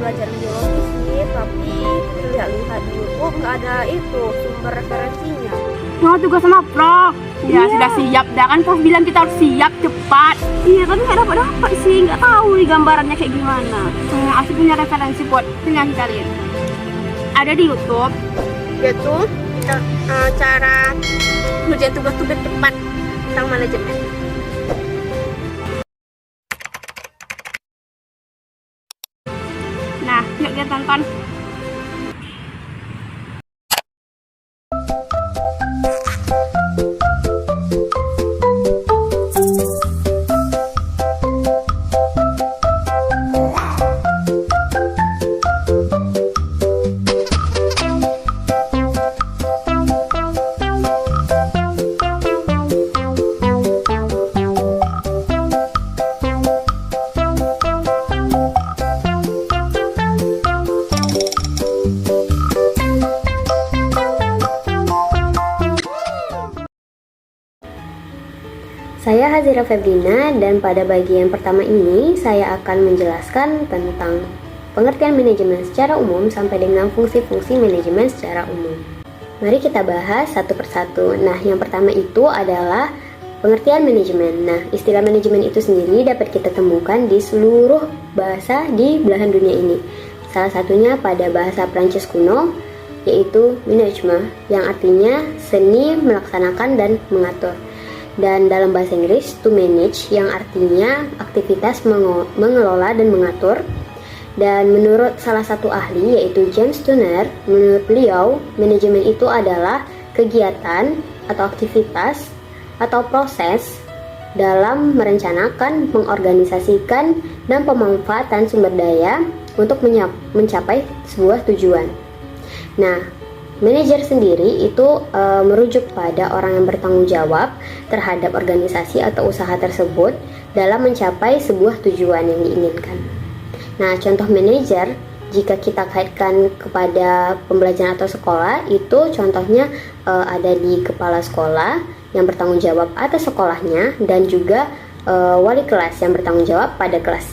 pelajaran biologi sih, tapi lihat-lihat di YouTube nggak ada itu sumber referensinya. Wah, tugas sama Prof. Ya, sudah siap. Dah kan Prof bilang kita harus siap cepat. Iya, tapi nggak dapat sih. Nggak tahu nih gambarannya kayak gimana. Aku punya referensi buat penyanyi kalian. Ada di YouTube. Yaitu cara ngerjain tugas-tugas cepat tentang manajemen. Nah, yuk kita tonton. Saya Hazira Febrina dan pada bagian pertama ini saya akan menjelaskan tentang pengertian manajemen secara umum sampai dengan fungsi-fungsi manajemen secara umum. Mari kita bahas satu persatu. Nah, yang pertama itu adalah pengertian manajemen. Nah, istilah manajemen itu sendiri dapat kita temukan di seluruh bahasa di belahan dunia ini. Salah satunya pada bahasa Prancis kuno, yaitu management, yang artinya seni melaksanakan dan mengatur. Dan dalam bahasa Inggris, to manage, yang artinya aktivitas mengelola dan mengatur. Dan menurut salah satu ahli, yaitu James Turner, menurut beliau, manajemen itu adalah kegiatan atau aktivitas atau proses dalam merencanakan, mengorganisasikan, dan pemanfaatan sumber daya untuk mencapai sebuah tujuan. Nah, manajer sendiri itu merujuk pada orang yang bertanggung jawab terhadap organisasi atau usaha tersebut dalam mencapai sebuah tujuan yang diinginkan. Nah, contoh manajer jika kita kaitkan kepada pembelajaran atau sekolah, itu contohnya ada di kepala sekolah yang bertanggung jawab atas sekolahnya dan juga wali kelas yang bertanggung jawab pada kelas.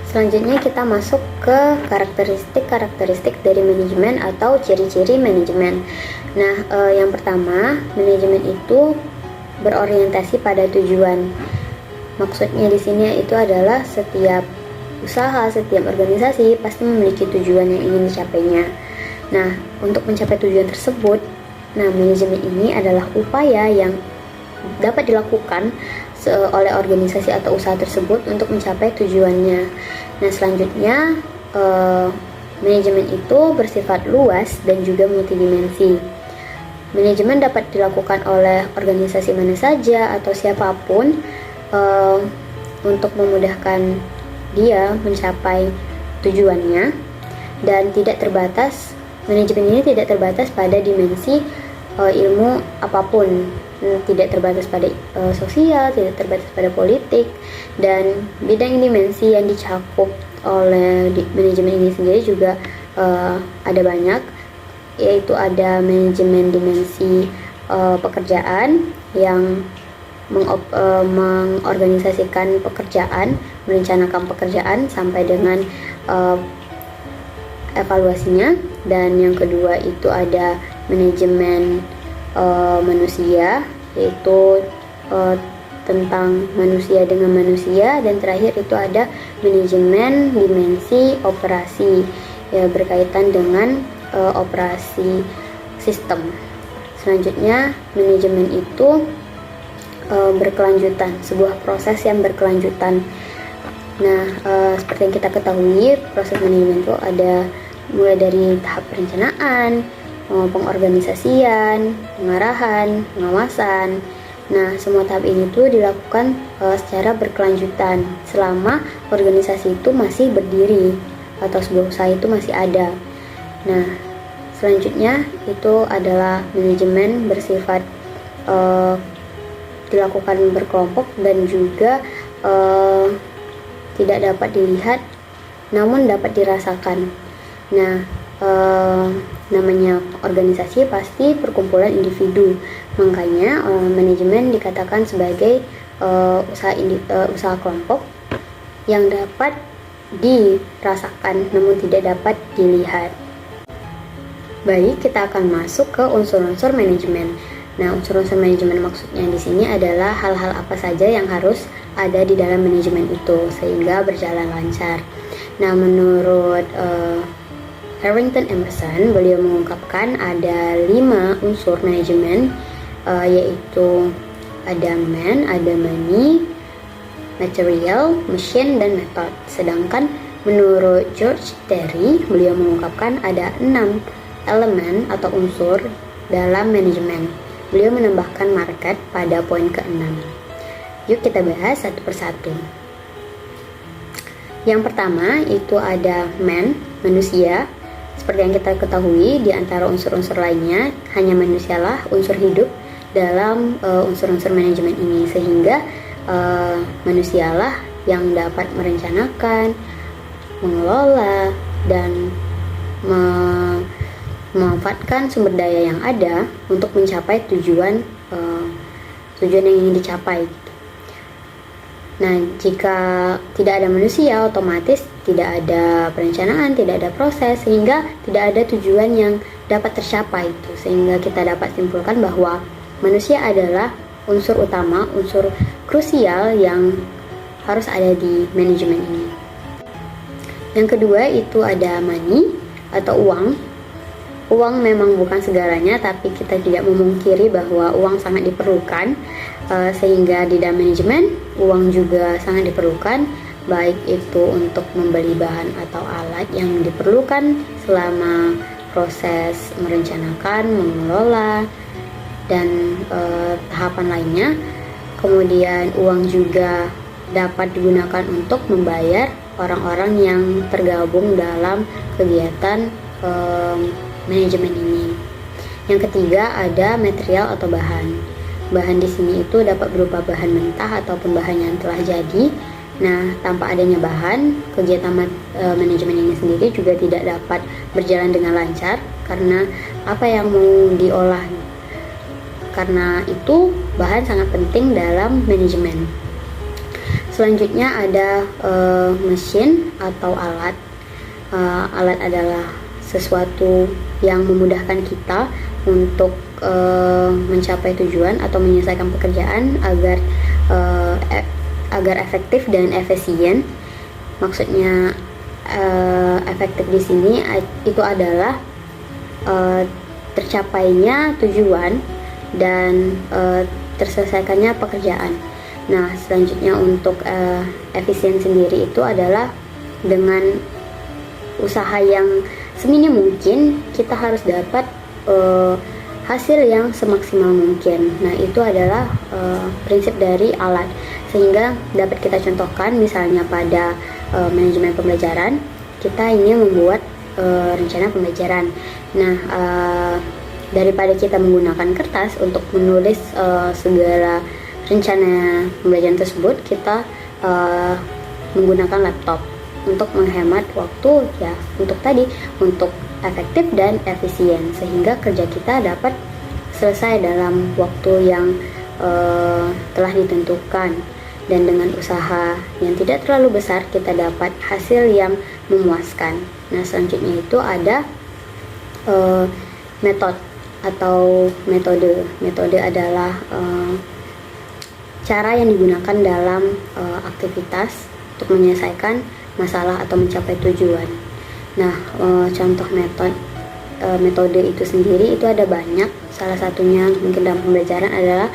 Selanjutnya kita masuk ke karakteristik dari manajemen atau ciri-ciri manajemen. Nah, yang pertama, manajemen itu berorientasi pada tujuan. Maksudnya di sini itu adalah setiap usaha, setiap organisasi pasti memiliki tujuan yang ingin dicapainya. Nah, untuk mencapai tujuan tersebut, manajemen ini adalah upaya yang dapat dilakukan oleh organisasi atau usaha tersebut untuk mencapai tujuannya. Nah, selanjutnya manajemen itu bersifat luas dan juga multidimensi. Manajemen dapat dilakukan oleh organisasi mana saja atau siapapun untuk memudahkan dia mencapai tujuannya, dan tidak terbatas. Manajemen ini tidak terbatas pada dimensi ilmu apapun. Tidak terbatas pada sosial, tidak terbatas pada politik, dan bidang dimensi yang dicakup oleh manajemen ini sendiri juga ada banyak, yaitu ada manajemen dimensi pekerjaan yang mengorganisasikan pekerjaan, merencanakan pekerjaan sampai dengan evaluasinya. Dan yang kedua itu ada manajemen manusia, yaitu tentang manusia dengan manusia. Dan terakhir itu ada manajemen dimensi operasi, ya, berkaitan dengan operasi sistem. Selanjutnya, manajemen itu berkelanjutan, sebuah proses yang berkelanjutan. Nah, seperti yang kita ketahui, proses manajemen itu ada mulai dari tahap perencanaan, pengorganisasian, pengarahan, pengawasan. Nah, semua tahap ini tuh dilakukan secara berkelanjutan selama organisasi itu masih berdiri atau sebuah usaha itu masih ada. Nah, selanjutnya itu adalah manajemen bersifat dilakukan berkelompok dan juga tidak dapat dilihat namun dapat dirasakan. Nah, namanya organisasi pasti perkumpulan individu, makanya manajemen dikatakan sebagai usaha kelompok yang dapat dirasakan namun tidak dapat dilihat. Baik, kita akan masuk ke unsur-unsur manajemen. Nah, unsur-unsur manajemen maksudnya di sini adalah hal-hal apa saja yang harus ada di dalam manajemen itu sehingga berjalan lancar. Nah, menurut Harrington Emerson, beliau mengungkapkan ada 5 unsur manajemen, yaitu ada man, ada money, material, machine, dan method. Sedangkan menurut George Terry, beliau mengungkapkan ada 6 elemen atau unsur dalam manajemen. Beliau menambahkan market pada poin ke-6. Yuk kita bahas satu persatu. Yang pertama itu ada man, manusia. Seperti yang kita ketahui, di antara unsur-unsur lainnya hanya manusialah unsur hidup dalam unsur-unsur manajemen ini, sehingga manusialah yang dapat merencanakan, mengelola, dan memanfaatkan sumber daya yang ada untuk mencapai tujuan yang ingin dicapai. Nah, jika tidak ada manusia, otomatis tidak ada perencanaan, tidak ada proses, sehingga tidak ada tujuan yang dapat tercapai itu. Sehingga kita dapat simpulkan bahwa manusia adalah unsur utama, unsur krusial yang harus ada di manajemen ini. Yang kedua itu ada money atau uang. Uang memang bukan segalanya, tapi kita tidak memungkiri bahwa uang sangat diperlukan, sehingga di dalam manajemen uang juga sangat diperlukan, baik itu untuk membeli bahan atau alat yang diperlukan selama proses merencanakan, mengelola, dan tahapan lainnya. Kemudian uang juga dapat digunakan untuk membayar orang-orang yang tergabung dalam kegiatan manajemen ini. Yang ketiga ada material atau bahan. Bahan di sini itu dapat berupa bahan mentah ataupun bahan yang telah jadi. Nah, tanpa adanya bahan, kegiatan manajemen ini sendiri juga tidak dapat berjalan dengan lancar karena apa yang mau diolah. Karena itu bahan sangat penting dalam manajemen. Selanjutnya ada mesin atau alat. Alat adalah sesuatu yang memudahkan kita untuk mencapai tujuan atau menyelesaikan pekerjaan agar efektif dan efisien. Maksudnya efektif di sini itu adalah tercapainya tujuan dan terselesaikannya pekerjaan. Nah, selanjutnya untuk efisien sendiri itu adalah dengan usaha yang seminim mungkin kita harus dapat hasil yang semaksimal mungkin. Nah, itu adalah prinsip dari alat, sehingga dapat kita contohkan misalnya pada manajemen pembelajaran, kita ingin membuat rencana pembelajaran. Nah, daripada kita menggunakan kertas untuk menulis segala rencana pembelajaran tersebut, kita menggunakan laptop untuk menghemat waktu, ya, untuk efektif dan efisien, sehingga kerja kita dapat selesai dalam waktu yang telah ditentukan, dan dengan usaha yang tidak terlalu besar kita dapat hasil yang memuaskan. Nah, selanjutnya itu ada metode. Metode adalah cara yang digunakan dalam aktivitas untuk menyelesaikan masalah atau mencapai tujuan. Nah, contoh metode itu sendiri itu ada banyak. Salah satunya mungkin dalam pembelajaran adalah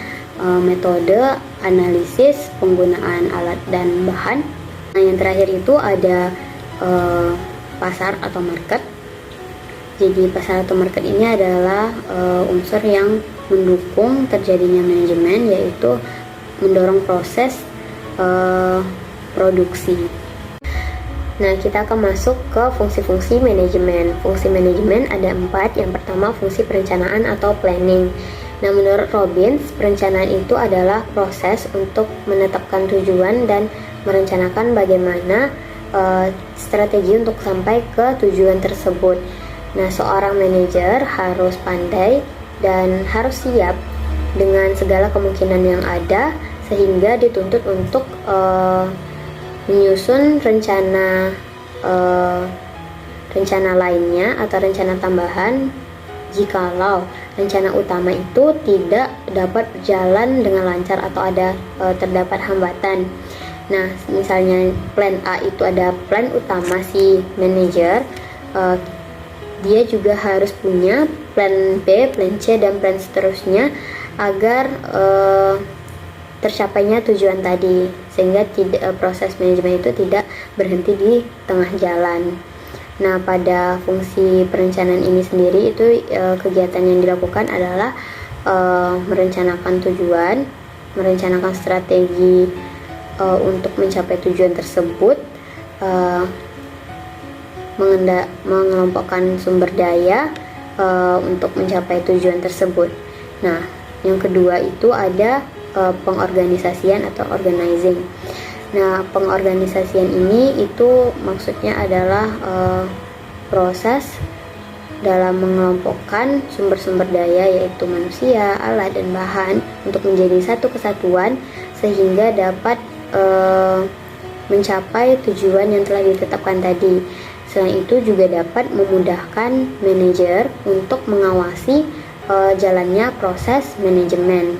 metode analisis penggunaan alat dan bahan. Nah, yang terakhir itu ada pasar atau market. Jadi pasar atau market ini adalah unsur yang mendukung terjadinya manajemen, yaitu mendorong proses produksi. Nah, kita akan masuk ke fungsi-fungsi manajemen. Fungsi manajemen ada 4. Yang pertama, fungsi perencanaan atau planning. Nah, menurut Robbins, perencanaan itu adalah proses untuk menetapkan tujuan dan merencanakan bagaimana strategi untuk sampai ke tujuan tersebut. Nah, seorang manajer harus pandai dan harus siap dengan segala kemungkinan yang ada, sehingga dituntut untuk menyusun rencana rencana lainnya atau rencana tambahan jikalau rencana utama itu tidak dapat berjalan dengan lancar atau ada terdapat hambatan. Nah, misalnya plan A itu ada plan utama si manajer, dia juga harus punya plan B, plan C, dan plan seterusnya agar tercapainya tujuan tadi, sehingga proses manajemen itu tidak berhenti di tengah jalan. Nah, pada fungsi perencanaan ini sendiri itu kegiatan yang dilakukan adalah merencanakan tujuan, merencanakan strategi untuk mencapai tujuan tersebut, mengelompokkan sumber daya untuk mencapai tujuan tersebut. Nah, yang kedua itu ada pengorganisasian atau organizing. Nah, pengorganisasian ini itu maksudnya adalah proses dalam mengelompokkan sumber-sumber daya yaitu manusia, alat, dan bahan untuk menjadi satu kesatuan sehingga dapat mencapai tujuan yang telah ditetapkan tadi. Selain itu juga dapat memudahkan manajer untuk mengawasi jalannya proses manajemen.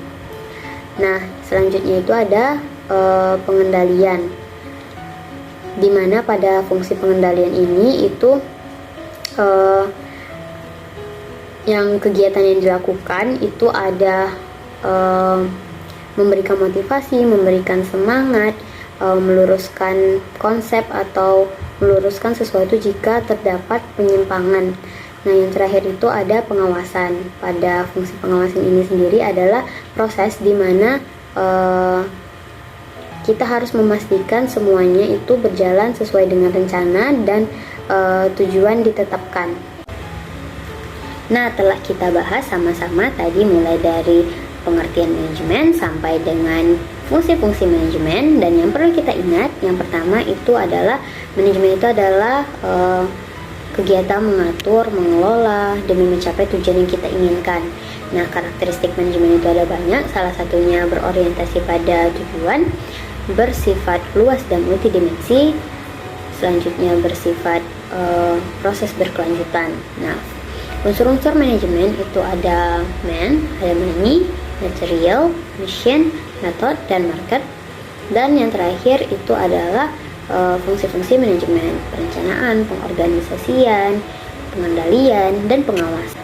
Nah, selanjutnya itu ada pengendalian, di mana pada fungsi pengendalian ini itu yang kegiatan yang dilakukan itu ada memberikan motivasi, memberikan semangat, meluruskan konsep atau meluruskan sesuatu jika terdapat penyimpangan. Nah, yang terakhir itu ada pengawasan. Pada fungsi pengawasan ini sendiri adalah proses di mana kita harus memastikan semuanya itu berjalan sesuai dengan rencana dan tujuan ditetapkan. Nah, telah kita bahas sama-sama tadi mulai dari pengertian manajemen sampai dengan fungsi-fungsi manajemen, dan yang perlu kita ingat yang pertama itu adalah manajemen itu adalah kegiatan mengatur, mengelola demi mencapai tujuan yang kita inginkan. Nah, karakteristik manajemen itu ada banyak, salah satunya berorientasi pada tujuan, bersifat luas dan multidimensi, selanjutnya bersifat proses berkelanjutan. Nah, unsur-unsur manajemen itu ada man, ada money, material, mission, method, dan market. Dan yang terakhir itu adalah fungsi-fungsi manajemen, perencanaan, pengorganisasian, pengendalian, dan pengawasan.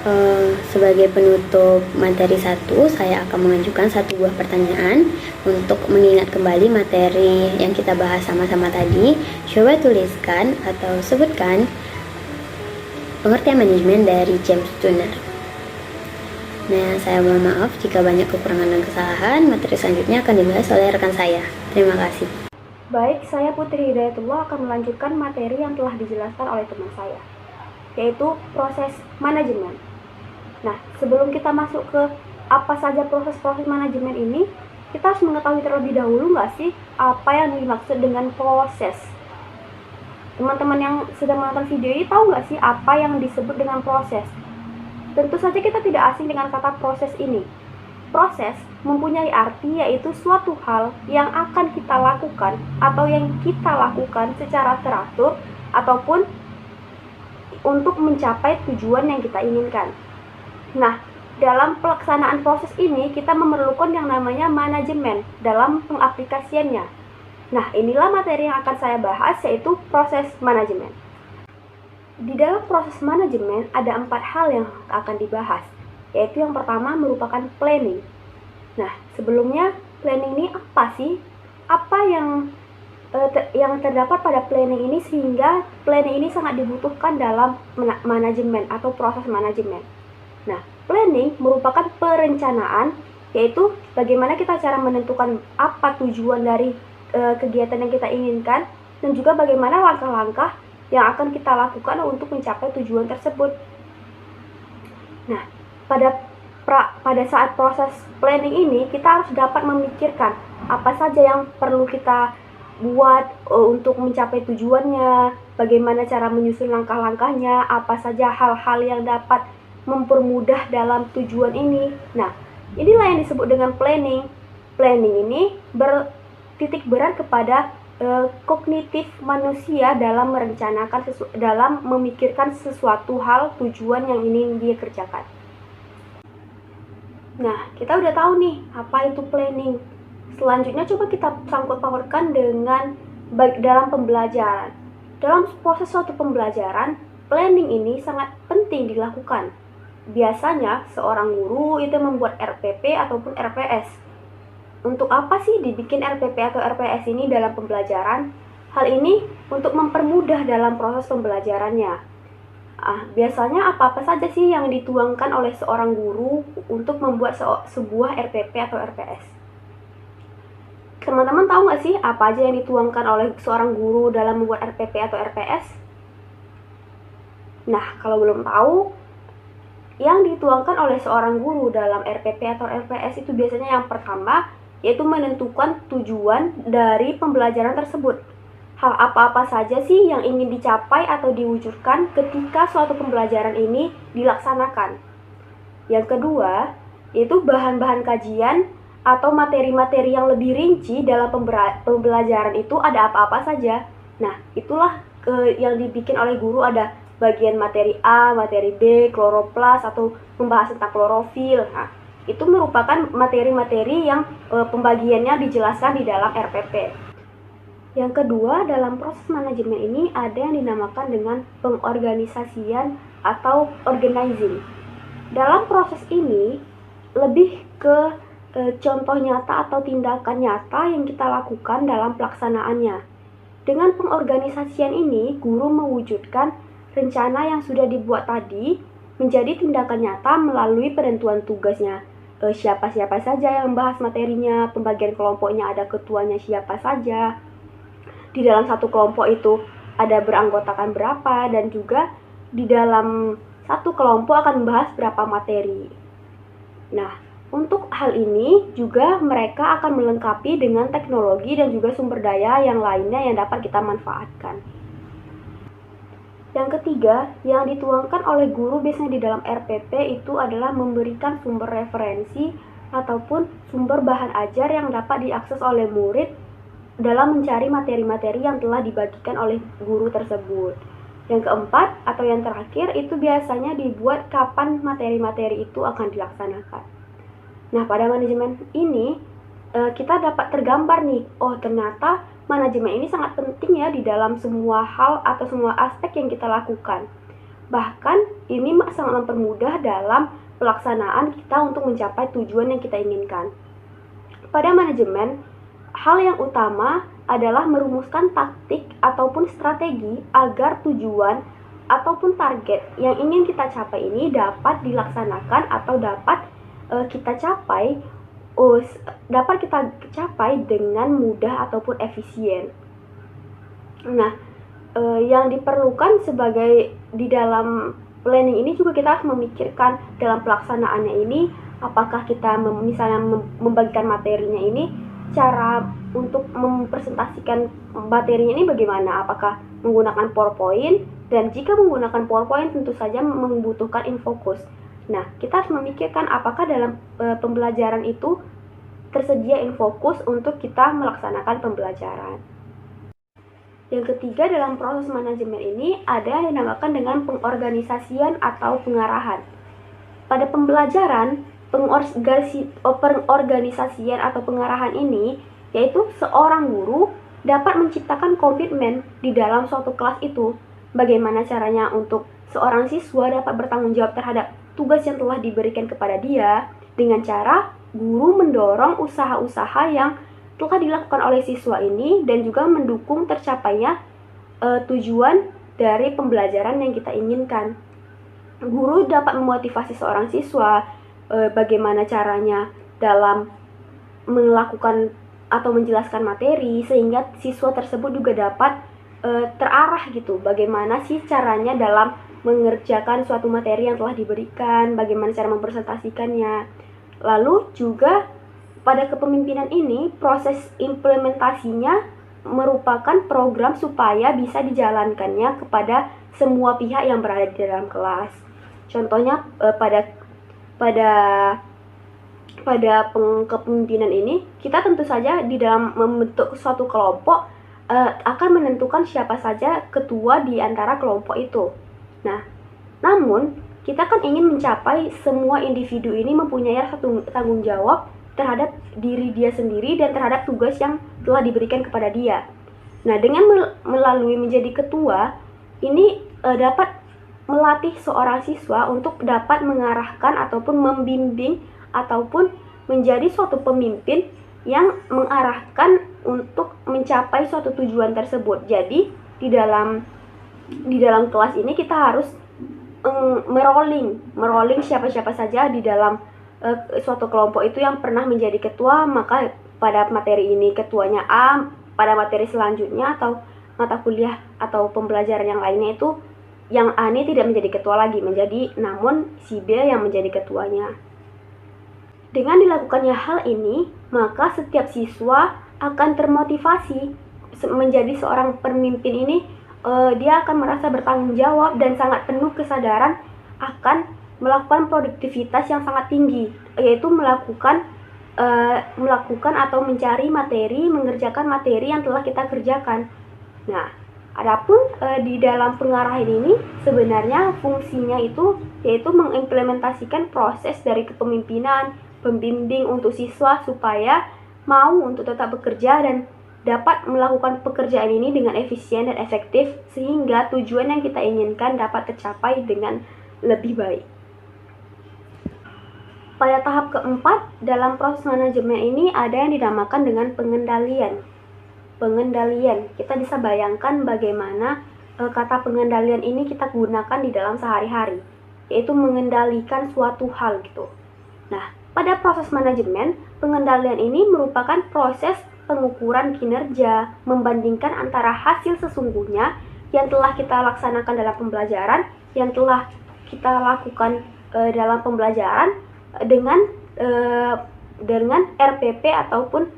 Sebagai penutup materi 1, saya akan mengajukan satu buah pertanyaan untuk mengingat kembali materi yang kita bahas sama-sama tadi. Coba tuliskan atau sebutkan pengertian manajemen dari James Turner. Nah, saya mohon maaf jika banyak kekurangan dan kesalahan. Materi selanjutnya akan dibahas oleh rekan saya. Terima kasih. Baik, saya Putri Hidayatullah akan melanjutkan materi yang telah dijelaskan oleh teman saya, yaitu proses manajemen. Nah, sebelum kita masuk ke apa saja proses-proses manajemen ini, kita harus mengetahui terlebih dahulu nggak sih apa yang dimaksud dengan proses. Teman-teman yang sedang menonton video ini tahu nggak sih apa yang disebut dengan proses? Tentu saja kita tidak asing dengan kata proses ini. Proses mempunyai arti yaitu suatu hal yang akan kita lakukan atau yang kita lakukan secara teratur ataupun untuk mencapai tujuan yang kita inginkan. Nah, dalam pelaksanaan proses ini kita memerlukan yang namanya manajemen dalam pengaplikasiannya. Nah, inilah materi yang akan saya bahas, yaitu proses manajemen. Di dalam proses manajemen ada 4 hal yang akan dibahas, yaitu yang pertama merupakan planning. Nah, sebelumnya planning ini apa sih? Apa yang terdapat pada planning ini sehingga planning ini sangat dibutuhkan dalam manajemen atau proses manajemen. Nah, planning merupakan perencanaan, yaitu bagaimana kita cara menentukan apa tujuan dari kegiatan yang kita inginkan dan juga bagaimana langkah-langkah yang akan kita lakukan untuk mencapai tujuan tersebut. Nah, pada saat proses planning ini kita harus dapat memikirkan apa saja yang perlu kita buat untuk mencapai tujuannya, bagaimana cara menyusun langkah-langkahnya, apa saja hal-hal yang dapat mempermudah dalam tujuan ini. Nah, inilah yang disebut dengan planning. Planning ini bertitik berat kepada kognitif manusia dalam merencanakan dalam memikirkan sesuatu hal tujuan yang ingin dia kerjakan. Nah, kita udah tahu nih apa itu planning. Selanjutnya coba kita sangkut pautkan dengan dalam pembelajaran. Dalam proses suatu pembelajaran, planning ini sangat penting dilakukan. Biasanya seorang guru itu membuat RPP ataupun RPS. Untuk apa sih dibikin RPP atau RPS ini dalam pembelajaran? Hal ini untuk mempermudah dalam proses pembelajarannya. Biasanya apa-apa saja sih yang dituangkan oleh seorang guru untuk membuat sebuah RPP atau RPS? Teman-teman tahu nggak sih apa aja yang dituangkan oleh seorang guru dalam membuat RPP atau RPS? Nah, kalau belum tahu, yang dituangkan oleh seorang guru dalam RPP atau RPS itu biasanya yang pertama, yaitu menentukan tujuan dari pembelajaran tersebut. Hal apa-apa saja sih yang ingin dicapai atau diwujudkan ketika suatu pembelajaran ini dilaksanakan. Yang kedua, yaitu bahan-bahan kajian atau materi-materi yang lebih rinci dalam pembelajaran itu ada apa-apa saja. Nah, itulah yang dibikin oleh guru, ada bagian materi A, materi B, kloroplas, atau membahas tentang klorofil. Nah, itu merupakan materi-materi yang pembagiannya dijelaskan di dalam RPP. Yang kedua, dalam proses manajemen ini ada yang dinamakan dengan pengorganisasian atau organizing. Dalam proses ini lebih ke contoh nyata atau tindakan nyata yang kita lakukan dalam pelaksanaannya. Dengan pengorganisasian ini, guru mewujudkan rencana yang sudah dibuat tadi menjadi tindakan nyata melalui penentuan tugasnya. Siapa-siapa saja yang membahas materinya, pembagian kelompoknya, ada ketuanya siapa saja. Di dalam satu kelompok itu ada beranggotakan berapa, dan juga di dalam satu kelompok akan membahas berapa materi. Nah, untuk hal ini juga mereka akan melengkapi dengan teknologi dan juga sumber daya yang lainnya yang dapat kita manfaatkan. Yang ketiga, yang dituangkan oleh guru biasanya di dalam RPP itu adalah memberikan sumber referensi ataupun sumber bahan ajar yang dapat diakses oleh murid dalam mencari materi-materi yang telah dibagikan oleh guru tersebut. Yang keempat atau yang terakhir itu biasanya dibuat kapan materi-materi itu akan dilaksanakan. Nah, pada manajemen ini kita dapat tergambar nih, oh ternyata manajemen ini sangat penting ya di dalam semua hal atau semua aspek yang kita lakukan. Bahkan ini sangat mempermudah dalam pelaksanaan kita untuk mencapai tujuan yang kita inginkan. Pada manajemen, hal yang utama adalah merumuskan taktik ataupun strategi agar tujuan ataupun target yang ingin kita capai ini dapat dilaksanakan atau dapat kita capai dengan mudah ataupun efisien. Nah, yang diperlukan sebagai di dalam planning ini juga kita harus memikirkan dalam pelaksanaannya ini, apakah kita misalnya membagikan materinya ini, cara untuk mempresentasikan materinya ini bagaimana, apakah menggunakan PowerPoint, dan jika menggunakan PowerPoint tentu saja membutuhkan infocus. Nah, kita harus memikirkan apakah dalam pembelajaran itu tersedia infocus untuk kita melaksanakan pembelajaran. Yang ketiga, dalam proses manajemen ini ada yang dinamakan dengan pengorganisasian atau pengarahan. Pada pembelajaran, pengorganisasian atau pengarahan ini yaitu seorang guru dapat menciptakan komitmen di dalam suatu kelas itu. Bagaimana caranya untuk seorang siswa dapat bertanggung jawab terhadap tugas yang telah diberikan kepada dia, dengan cara guru mendorong usaha-usaha yang telah dilakukan oleh siswa ini dan juga mendukung tercapainya tujuan dari pembelajaran yang kita inginkan. Guru dapat memotivasi seorang siswa bagaimana caranya dalam melakukan atau menjelaskan materi sehingga siswa tersebut juga dapat terarah gitu, bagaimana sih caranya dalam mengerjakan suatu materi yang telah diberikan, bagaimana cara mempresentasikannya. Lalu juga pada kepemimpinan ini, proses implementasinya merupakan program supaya bisa dijalankannya kepada semua pihak yang berada di dalam kelas. Contohnya pada kepemimpinan ini, kita tentu saja di dalam membentuk suatu kelompok akan menentukan siapa saja ketua di antara kelompok itu. Nah, namun kita kan ingin mencapai semua individu ini mempunyai rasa tanggung jawab terhadap diri dia sendiri dan terhadap tugas yang telah diberikan kepada dia. Nah, dengan melalui menjadi ketua, ini dapat melatih seorang siswa untuk dapat mengarahkan ataupun membimbing ataupun menjadi suatu pemimpin yang mengarahkan untuk mencapai suatu tujuan tersebut. Jadi di dalam kelas ini kita harus merolling siapa-siapa saja di dalam suatu kelompok itu yang pernah menjadi ketua. Maka pada materi ini ketuanya A, pada materi selanjutnya atau mata kuliah atau pembelajaran yang lainnya itu yang A ini tidak menjadi ketua lagi, namun si B yang menjadi ketuanya. Dengan dilakukannya hal ini, maka setiap siswa akan termotivasi menjadi seorang pemimpin ini. Dia akan merasa bertanggung jawab dan sangat penuh kesadaran akan melakukan produktivitas yang sangat tinggi, yaitu melakukan atau mencari materi, mengerjakan materi yang telah kita kerjakan. Nah, adapun di dalam pengarahan ini sebenarnya fungsinya itu yaitu mengimplementasikan proses dari kepemimpinan, pembimbing untuk siswa supaya mau untuk tetap bekerja dan dapat melakukan pekerjaan ini dengan efisien dan efektif sehingga tujuan yang kita inginkan dapat tercapai dengan lebih baik. Pada tahap keempat, dalam proses manajemen ini ada yang dinamakan dengan pengendalian. Kita bisa bayangkan bagaimana kata pengendalian ini kita gunakan di dalam sehari-hari, yaitu mengendalikan suatu hal gitu. Nah, pada proses manajemen, pengendalian ini merupakan proses pengukuran kinerja, membandingkan antara hasil sesungguhnya yang telah kita laksanakan dalam pembelajaran, yang telah kita lakukan dalam pembelajaran dengan RPP ataupun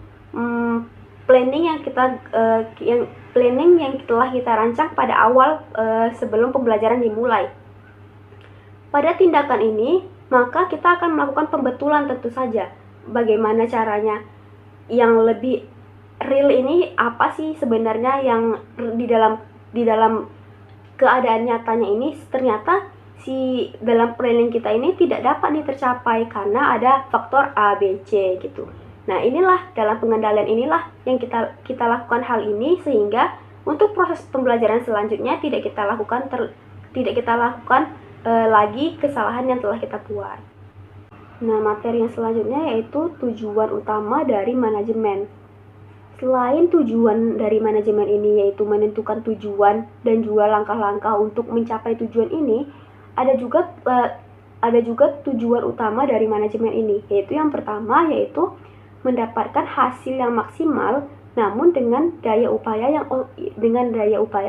planning yang telah kita rancang pada awal sebelum pembelajaran dimulai. Pada tindakan ini, maka kita akan melakukan pembetulan tentu saja. Bagaimana caranya? Yang lebih real ini apa sih sebenarnya yang di dalam keadaan nyatanya ini ternyata dalam planning kita ini tidak dapat tercapai karena ada faktor A, B, C gitu. Nah, inilah dalam pengendalian inilah yang kita lakukan hal ini sehingga untuk proses pembelajaran selanjutnya tidak kita lakukan lagi kesalahan yang telah kita buat. Nah, materi yang selanjutnya yaitu tujuan utama dari manajemen. Selain tujuan dari manajemen ini yaitu menentukan tujuan dan juga langkah-langkah untuk mencapai tujuan ini, ada juga tujuan utama dari manajemen ini, yaitu yang pertama yaitu mendapatkan hasil yang maksimal namun dengan daya upaya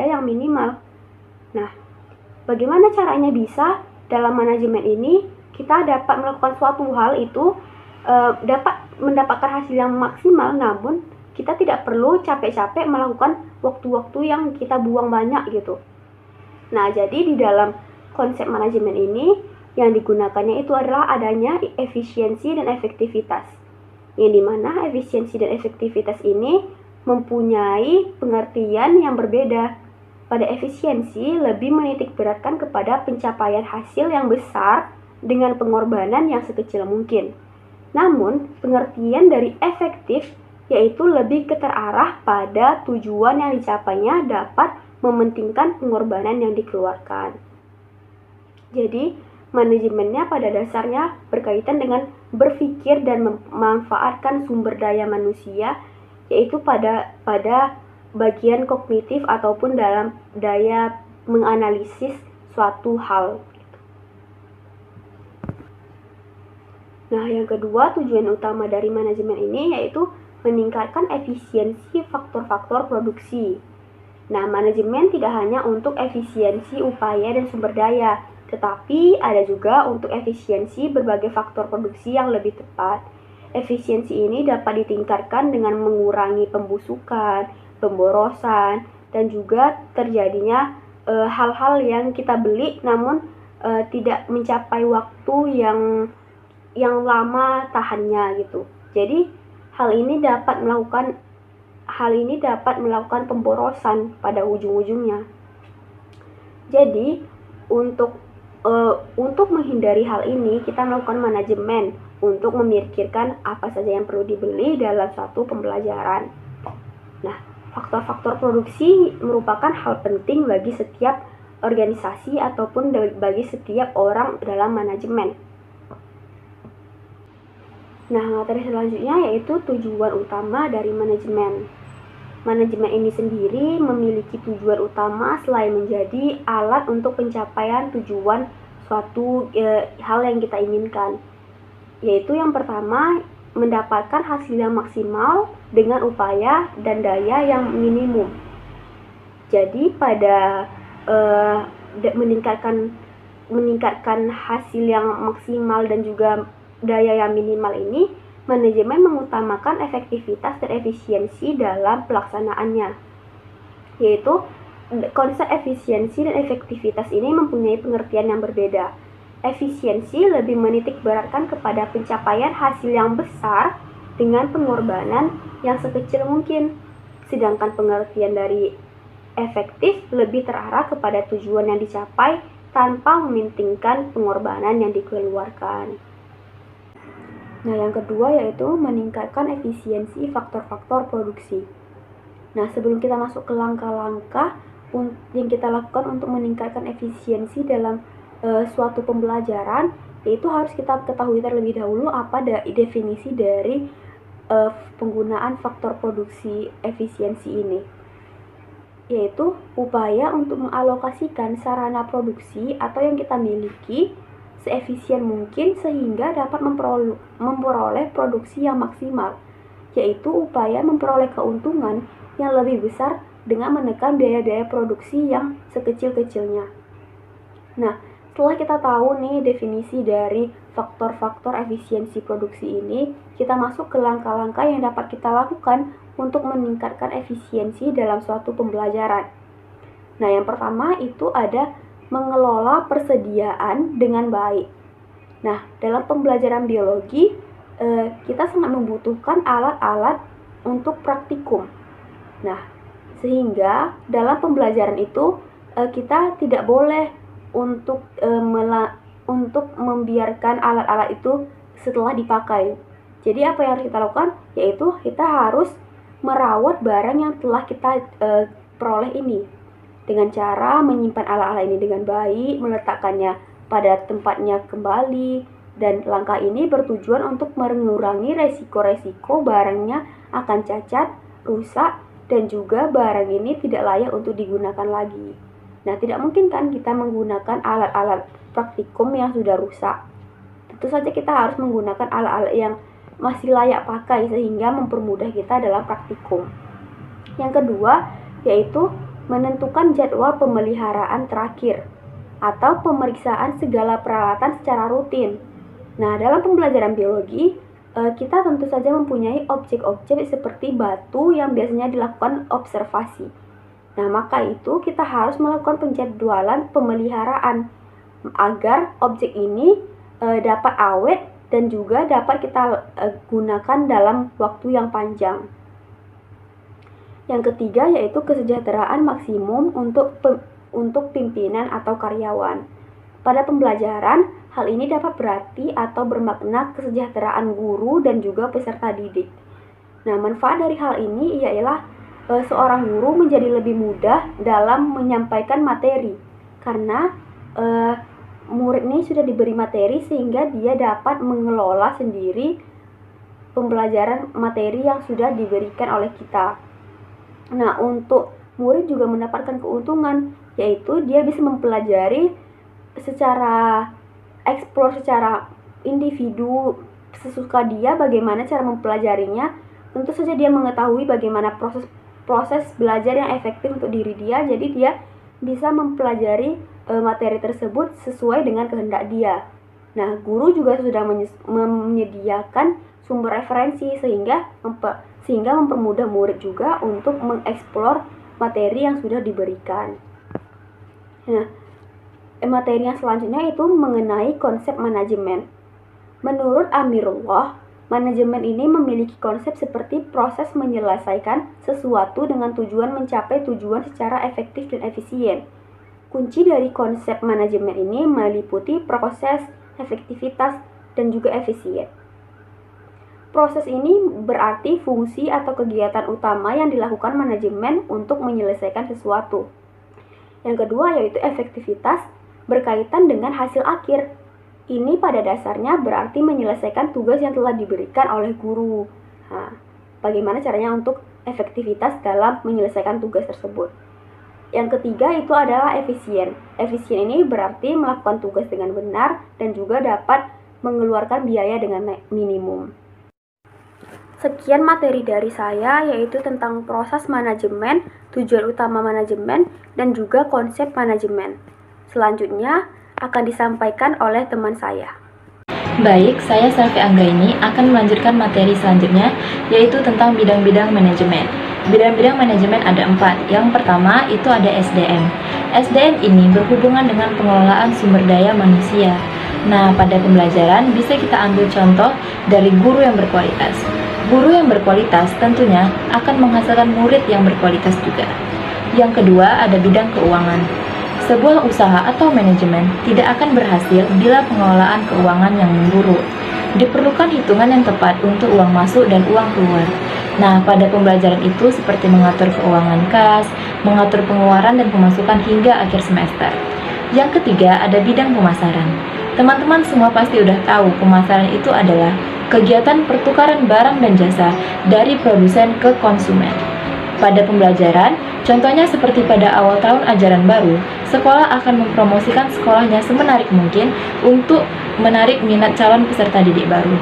yang minimal. Nah, bagaimana caranya bisa dalam manajemen ini kita dapat melakukan suatu hal itu dapat mendapatkan hasil yang maksimal namun kita tidak perlu capek-capek melakukan waktu-waktu yang kita buang banyak gitu. Nah, jadi di dalam konsep manajemen ini yang digunakannya itu adalah adanya efisiensi dan efektivitas. Yang dimana efisiensi dan efektivitas ini mempunyai pengertian yang berbeda. Pada efisiensi lebih menitik beratkan kepada pencapaian hasil yang besar dengan pengorbanan yang sekecil mungkin. Namun, pengertian dari efektif yaitu lebih terarah pada tujuan yang dicapainya dapat mementingkan pengorbanan yang dikeluarkan. Jadi, manajemennya pada dasarnya berkaitan dengan berpikir dan memanfaatkan sumber daya manusia, yaitu pada bagian kognitif ataupun dalam daya menganalisis suatu hal. Nah, yang kedua, tujuan utama dari manajemen ini yaitu meningkatkan efisiensi faktor-faktor produksi. Nah, manajemen tidak hanya untuk efisiensi upaya dan sumber daya, tetapi ada juga untuk efisiensi berbagai faktor produksi yang lebih tepat. Efisiensi ini dapat ditingkatkan dengan mengurangi pembusukan, pemborosan, dan juga terjadinya hal-hal yang kita beli namun tidak mencapai waktu yang lama tahannya gitu. Jadi hal ini dapat hal ini dapat melakukan pemborosan pada ujung-ujungnya. Jadi, untuk menghindari hal ini, kita melakukan manajemen untuk memikirkan apa saja yang perlu dibeli dalam suatu pembelajaran. Nah, faktor-faktor produksi merupakan hal penting bagi setiap organisasi ataupun bagi setiap orang dalam manajemen. Nah, materi selanjutnya yaitu tujuan utama dari manajemen. Manajemen ini sendiri memiliki tujuan utama selain menjadi alat untuk pencapaian tujuan suatu hal yang kita inginkan. Yaitu yang pertama, mendapatkan hasil yang maksimal dengan upaya dan daya yang minimum. Jadi pada meningkatkan hasil yang maksimal dan juga daya yang minimal ini, manajemen mengutamakan efektivitas dan efisiensi dalam pelaksanaannya. Yaitu konsep efisiensi dan efektivitas ini mempunyai pengertian yang berbeda. Efisiensi lebih menitik beratkan kepada pencapaian hasil yang besar dengan pengorbanan yang sekecil mungkin. Sedangkan pengertian dari efektif lebih terarah kepada tujuan yang dicapai tanpa mementingkan pengorbanan yang dikeluarkan. Nah, yang kedua yaitu meningkatkan efisiensi faktor-faktor produksi. Nah, sebelum kita masuk ke langkah-langkah yang kita lakukan untuk meningkatkan efisiensi dalam suatu pembelajaran, yaitu harus kita ketahui terlebih dahulu apa definisi dari penggunaan faktor produksi efisiensi ini. Yaitu upaya untuk mengalokasikan sarana produksi atau yang kita miliki seefisien mungkin sehingga dapat memperoleh produksi yang maksimal, yaitu upaya memperoleh keuntungan yang lebih besar dengan menekan biaya-biaya produksi yang sekecil-kecilnya. Nah, setelah kita tahu nih definisi dari faktor-faktor efisiensi produksi ini, kita masuk ke langkah-langkah yang dapat kita lakukan untuk meningkatkan efisiensi dalam suatu pembelajaran. Nah, yang pertama itu ada mengelola persediaan dengan baik. Nah, dalam pembelajaran biologi, kita sangat membutuhkan alat-alat untuk praktikum. Nah, sehingga dalam pembelajaran itu kita tidak boleh untuk membiarkan alat-alat itu setelah dipakai. Jadi apa yang harus kita lakukan? Yaitu kita harus merawat barang yang telah kita peroleh ini dengan cara menyimpan alat-alat ini dengan baik, meletakkannya pada tempatnya kembali, dan langkah ini bertujuan untuk mengurangi resiko-resiko barangnya akan cacat, rusak, dan juga barang ini tidak layak untuk digunakan lagi. Nah, tidak mungkin kan kita menggunakan alat-alat praktikum yang sudah rusak. Tentu saja kita harus menggunakan alat-alat yang masih layak pakai sehingga mempermudah kita dalam praktikum. Yang kedua, yaitu menentukan jadwal pemeliharaan terakhir atau pemeriksaan segala peralatan secara rutin. Nah, dalam pembelajaran biologi, kita tentu saja mempunyai objek-objek seperti batu yang biasanya dilakukan observasi. Nah, maka itu kita harus melakukan penjadwalan pemeliharaan agar objek ini dapat awet dan juga dapat kita gunakan dalam waktu yang panjang. Yang ketiga yaitu kesejahteraan maksimum untuk pimpinan atau karyawan. Pada pembelajaran, hal ini dapat berarti atau bermakna kesejahteraan guru dan juga peserta didik. Nah, manfaat dari hal ini ialah seorang guru menjadi lebih mudah dalam menyampaikan materi karena murid ini sudah diberi materi sehingga dia dapat mengelola sendiri pembelajaran materi yang sudah diberikan oleh kita. Nah, untuk murid juga mendapatkan keuntungan, yaitu dia bisa mempelajari secara eksplor secara individu sesuka dia bagaimana cara mempelajarinya. Tentu saja dia mengetahui bagaimana proses belajar yang efektif untuk diri dia, jadi dia bisa mempelajari materi tersebut sesuai dengan kehendak dia. Nah, guru juga sudah menyediakan sumber referensi sehingga mempermudah murid juga untuk mengeksplor materi yang sudah diberikan. Nah, materi yang selanjutnya itu mengenai konsep manajemen. Menurut Amirullah, Manajemen ini memiliki konsep seperti proses menyelesaikan sesuatu dengan tujuan mencapai tujuan secara efektif dan efisien. Kunci dari konsep manajemen ini meliputi proses, efektivitas, dan juga efisien. Proses ini berarti fungsi atau kegiatan utama yang dilakukan manajemen untuk menyelesaikan sesuatu. Yang kedua yaitu efektivitas, berkaitan dengan hasil akhir. Ini pada dasarnya berarti menyelesaikan tugas yang telah diberikan oleh guru. Nah, bagaimana caranya untuk efektivitas dalam menyelesaikan tugas tersebut? Yang ketiga itu adalah efisien. Efisien ini berarti melakukan tugas dengan benar dan juga dapat mengeluarkan biaya dengan minimum. Sekian materi dari saya, yaitu tentang proses manajemen, tujuan utama manajemen, dan juga konsep manajemen. Selanjutnya akan disampaikan oleh teman saya. Baik, saya Selvi Anggraini akan melanjutkan materi selanjutnya, yaitu tentang bidang-bidang manajemen. Bidang-bidang manajemen ada 4. Yang pertama itu ada SDM. SDM ini berhubungan dengan pengelolaan sumber daya manusia. Nah, pada pembelajaran bisa kita ambil contoh dari guru yang berkualitas. Guru yang berkualitas tentunya akan menghasilkan murid yang berkualitas juga. Yang kedua ada bidang keuangan. Sebuah usaha atau manajemen tidak akan berhasil bila pengelolaan keuangan yang memburuk. Diperlukan hitungan yang tepat untuk uang masuk dan uang keluar. Nah, pada pembelajaran itu seperti mengatur keuangan kas, mengatur pengeluaran dan pemasukan hingga akhir semester. Yang ketiga ada bidang pemasaran. Teman-teman semua pasti udah tahu pemasaran itu adalah kegiatan pertukaran barang dan jasa dari produsen ke konsumen. Pada pembelajaran, contohnya seperti pada awal tahun ajaran baru, sekolah akan mempromosikan sekolahnya semenarik mungkin untuk menarik minat calon peserta didik baru.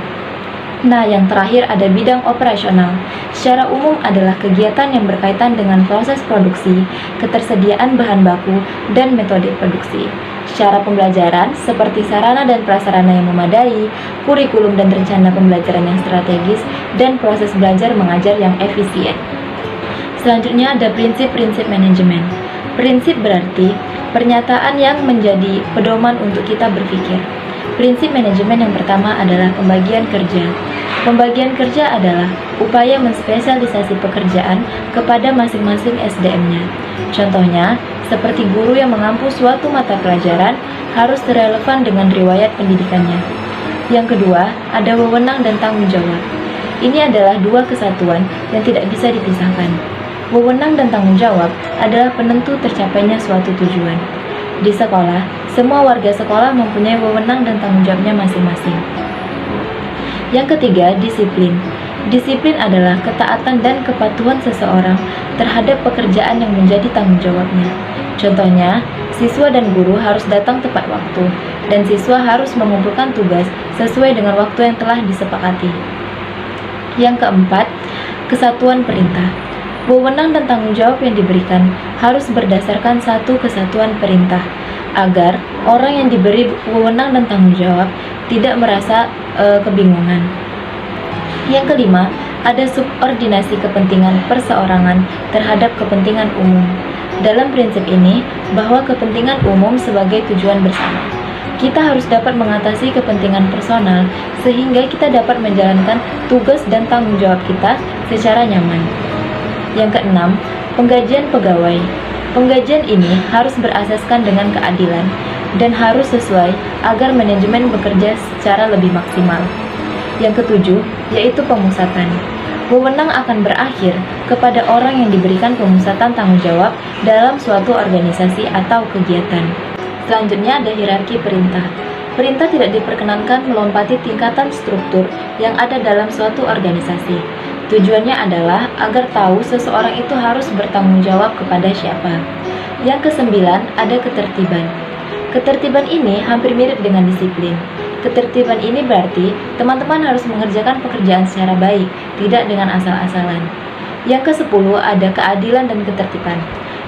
Nah, yang terakhir ada bidang operasional. Secara umum adalah kegiatan yang berkaitan dengan proses produksi, ketersediaan bahan baku, dan metode produksi. Secara pembelajaran, seperti sarana dan prasarana yang memadai, kurikulum dan rencana pembelajaran yang strategis, dan proses belajar mengajar yang efisien. Selanjutnya ada prinsip-prinsip manajemen. Prinsip berarti pernyataan yang menjadi pedoman untuk kita berpikir. Prinsip manajemen yang pertama adalah pembagian kerja. Pembagian kerja adalah upaya menspesialisasi pekerjaan kepada masing-masing SDM-nya. Contohnya, seperti guru yang mengampu suatu mata pelajaran harus relevan dengan riwayat pendidikannya. Yang kedua, ada wewenang dan tanggung jawab. Ini adalah dua kesatuan yang tidak bisa dipisahkan. Wewenang dan tanggung jawab adalah penentu tercapainya suatu tujuan. Di sekolah, semua warga sekolah mempunyai wewenang dan tanggung jawabnya masing-masing. Yang ketiga, disiplin. Disiplin adalah ketaatan dan kepatuhan seseorang terhadap pekerjaan yang menjadi tanggung jawabnya. Contohnya, siswa dan guru harus datang tepat waktu, dan siswa harus mengumpulkan tugas sesuai dengan waktu yang telah disepakati. Yang keempat, kesatuan perintah. Wewenang dan tanggung jawab yang diberikan harus berdasarkan satu kesatuan perintah, agar orang yang diberi wewenang dan tanggung jawab tidak merasa kebingungan. Yang kelima, ada subordinasi kepentingan perseorangan terhadap kepentingan umum. Dalam prinsip ini, bahwa kepentingan umum sebagai tujuan bersama. Kita harus dapat mengatasi kepentingan personal sehingga kita dapat menjalankan tugas dan tanggung jawab kita secara nyaman. Yang keenam, penggajian pegawai. Penggajian ini harus berasaskan dengan keadilan dan harus sesuai agar manajemen bekerja secara lebih maksimal. Yang ketujuh, yaitu pemusatan. Wewenang akan berakhir kepada orang yang diberikan pemusatan tanggung jawab dalam suatu organisasi atau kegiatan. Selanjutnya ada hierarki perintah. Perintah tidak diperkenankan melompati tingkatan struktur yang ada dalam suatu organisasi. Tujuannya adalah agar tahu seseorang itu harus bertanggung jawab kepada siapa. Yang kesembilan, ada ketertiban. Ketertiban ini hampir mirip dengan disiplin. Ketertiban ini berarti teman-teman harus mengerjakan pekerjaan secara baik, tidak dengan asal-asalan. Yang ke-10 ada keadilan dan ketertiban.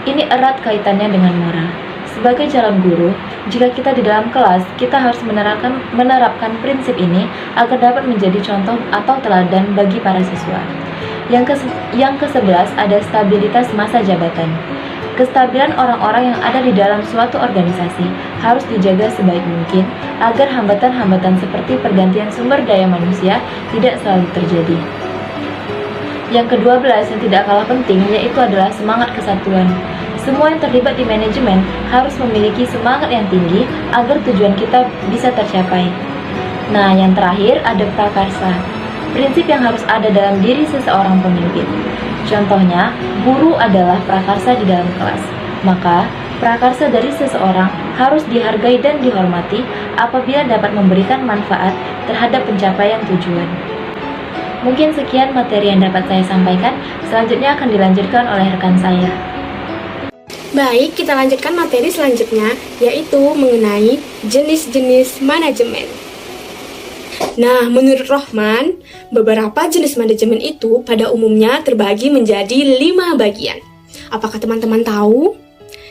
Ini erat kaitannya dengan moral. Sebagai calon guru, jika kita di dalam kelas, kita harus menerapkan prinsip ini agar dapat menjadi contoh atau teladan bagi para siswa. Yang ke-11 ada stabilitas masa jabatan. Kestabilan orang-orang yang ada di dalam suatu organisasi harus dijaga sebaik mungkin agar hambatan-hambatan seperti pergantian sumber daya manusia tidak selalu terjadi. Yang ke-12 yang tidak kalah penting yaitu adalah semangat kesatuan. Semua yang terlibat di manajemen harus memiliki semangat yang tinggi agar tujuan kita bisa tercapai. Nah, yang terakhir ada prakarsa. Prinsip yang harus ada dalam diri seseorang pemimpin. Contohnya, guru adalah prakarsa di dalam kelas. Maka, prakarsa dari seseorang harus dihargai dan dihormati apabila dapat memberikan manfaat terhadap pencapaian tujuan. Mungkin sekian materi yang dapat saya sampaikan, selanjutnya akan dilanjutkan oleh rekan saya. Baik, kita lanjutkan materi selanjutnya, yaitu mengenai jenis-jenis manajemen. Nah, menurut Rohman, beberapa jenis manajemen itu pada umumnya terbagi menjadi 5 bagian. Apakah teman-teman tahu?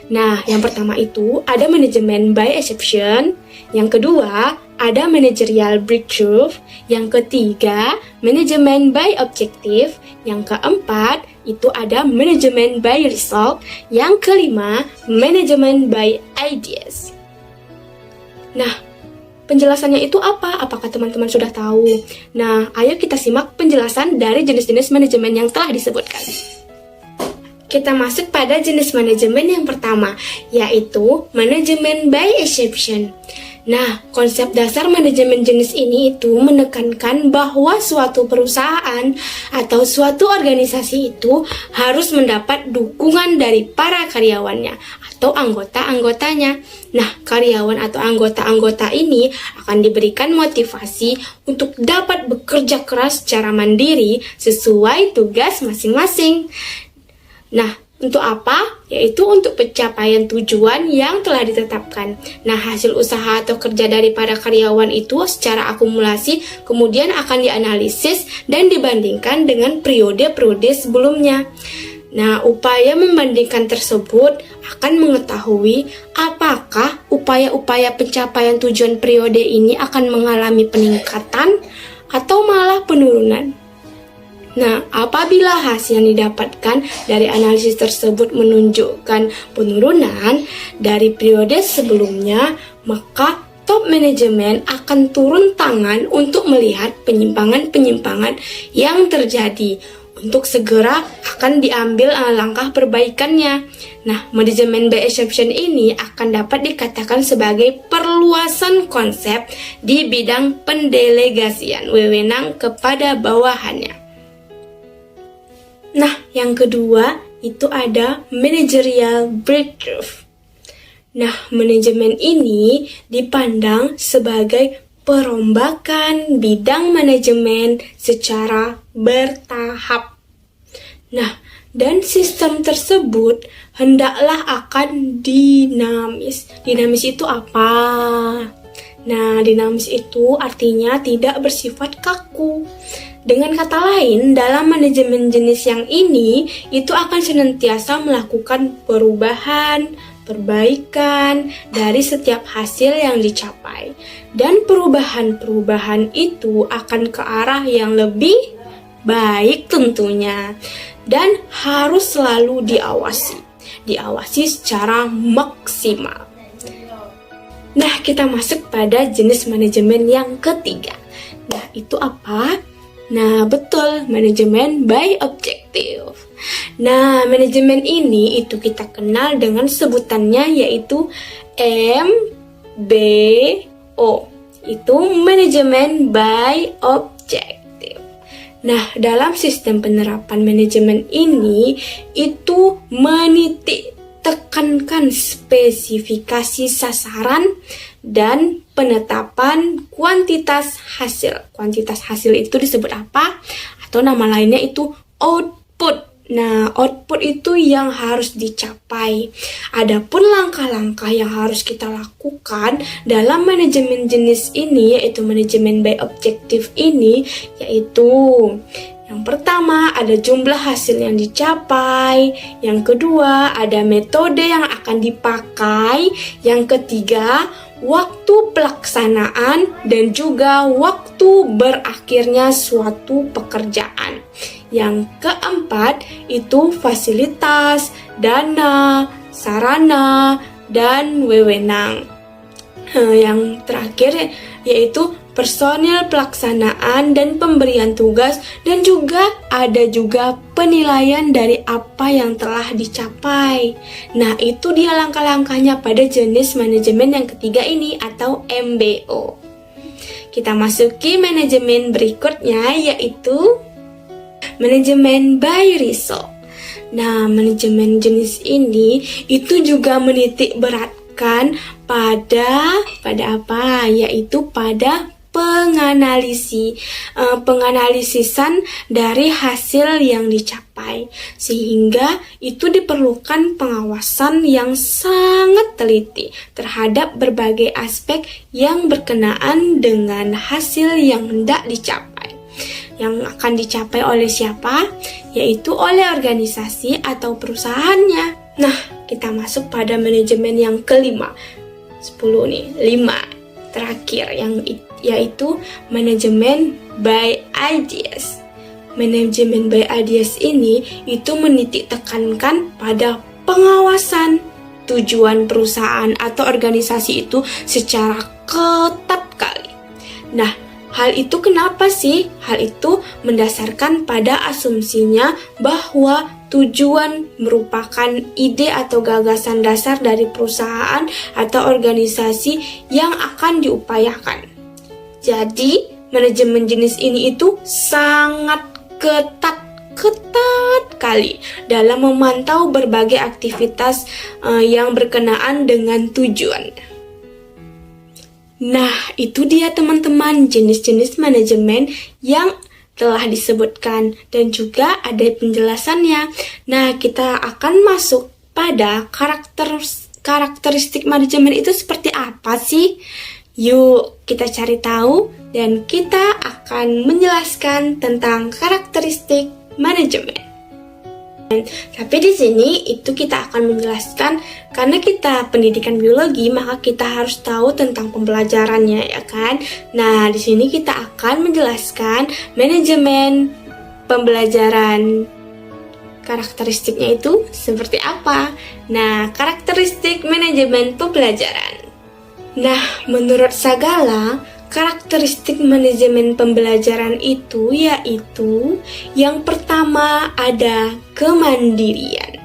Nah, yang pertama itu ada manajemen by exception, yang kedua ada managerial breakthrough, yang ketiga manajemen by objective, yang keempat itu ada manajemen by result, yang kelima manajemen by ideas. Nah, penjelasannya itu apa? Apakah teman-teman sudah tahu? Nah, ayo kita simak penjelasan dari jenis-jenis manajemen yang telah disebutkan. Kita masuk pada jenis manajemen yang pertama, yaitu manajemen by exception. Nah, konsep dasar manajemen jenis ini itu menekankan bahwa suatu perusahaan atau suatu organisasi itu harus mendapat dukungan dari para karyawannya atau anggota-anggotanya. Nah, karyawan atau anggota-anggota ini akan diberikan motivasi untuk dapat bekerja keras secara mandiri sesuai tugas masing-masing. Nah, untuk apa? Yaitu untuk pencapaian tujuan yang telah ditetapkan. Nah, hasil usaha atau kerja daripada karyawan itu secara akumulasi kemudian akan dianalisis dan dibandingkan dengan periode-periode sebelumnya. Nah, upaya membandingkan tersebut akan mengetahui apakah upaya-upaya pencapaian tujuan periode ini akan mengalami peningkatan atau malah penurunan. Nah, apabila hasil yang didapatkan dari analisis tersebut menunjukkan penurunan dari periode sebelumnya, maka top manajemen akan turun tangan untuk melihat penyimpangan-penyimpangan yang terjadi untuk segera akan diambil langkah perbaikannya. Nah, manajemen by exception ini akan dapat dikatakan sebagai perluasan konsep di bidang pendelegasian wewenang kepada bawahannya. Nah, yang kedua itu ada managerial breakthrough. Nah, manajemen ini dipandang sebagai perombakan bidang manajemen secara bertahap. Nah, dan sistem tersebut hendaklah akan dinamis. Dinamis itu apa? Nah, dinamis itu artinya tidak bersifat kaku. Dengan kata lain, dalam manajemen jenis yang ini, itu akan senantiasa melakukan perubahan, perbaikan dari setiap hasil yang dicapai. Dan perubahan-perubahan itu akan ke arah yang lebih baik tentunya. Dan harus selalu diawasi secara maksimal. Nah, kita masuk pada jenis manajemen yang ketiga. Nah, itu apa? Nah, betul, manajemen by objective. Nah, manajemen ini itu kita kenal dengan sebutannya yaitu MBO. Itu manajemen by objective. Nah, dalam sistem penerapan manajemen ini itu menitik tekankan spesifikasi sasaran dan penetapan kuantitas hasil. Kuantitas hasil itu disebut apa? Atau nama lainnya itu output. Nah, output itu yang harus dicapai. Adapun langkah-langkah yang harus kita lakukan dalam manajemen jenis ini, yaitu manajemen by objective ini, yaitu yang pertama, ada jumlah hasil yang dicapai. Yang kedua, ada metode yang akan dipakai. Yang ketiga, waktu pelaksanaan, dan juga waktu berakhirnya suatu pekerjaan. Yang keempat itu fasilitas, dana, sarana, dan wewenang. Yang terakhir yaitu personil pelaksanaan dan pemberian tugas, dan juga ada juga penilaian dari apa yang telah dicapai. Nah, itu dia langkah-langkahnya pada jenis manajemen yang ketiga ini atau MBO. Kita masuki manajemen berikutnya yaitu manajemen by result. Nah, manajemen jenis ini itu juga menitik beratkan pada apa? Yaitu pada penganalisisan dari hasil yang dicapai, sehingga itu diperlukan pengawasan yang sangat teliti terhadap berbagai aspek yang berkenaan dengan hasil yang hendak dicapai. Yang akan dicapai oleh siapa? Yaitu oleh organisasi atau perusahaannya. Nah, kita masuk pada manajemen yang kelima. 10 nih, 5 terakhir yaitu manajemen by ideas. Manajemen by ideas ini itu menitik tekankan pada pengawasan tujuan perusahaan atau organisasi itu secara ketat kali. Nah, hal itu kenapa sih? Hal itu mendasarkan pada asumsinya bahwa tujuan merupakan ide atau gagasan dasar dari perusahaan atau organisasi yang akan diupayakan. Jadi, manajemen jenis ini itu sangat ketat kali dalam memantau berbagai aktivitas yang berkenaan dengan tujuan. Nah, itu dia teman-teman jenis-jenis manajemen yang telah disebutkan dan juga ada penjelasannya. Nah, kita akan masuk pada karakteristik manajemen itu seperti apa sih? Yuk, kita cari tahu dan kita akan menjelaskan tentang karakteristik manajemen. Tapi di sini itu kita akan menjelaskan karena kita pendidikan biologi, maka kita harus tahu tentang pembelajarannya, ya kan? Nah, di sini kita akan menjelaskan manajemen pembelajaran. Karakteristiknya itu seperti apa? Nah, karakteristik manajemen pembelajaran. Nah, menurut Sagala, karakteristik manajemen pembelajaran itu yaitu yang pertama ada kemandirian.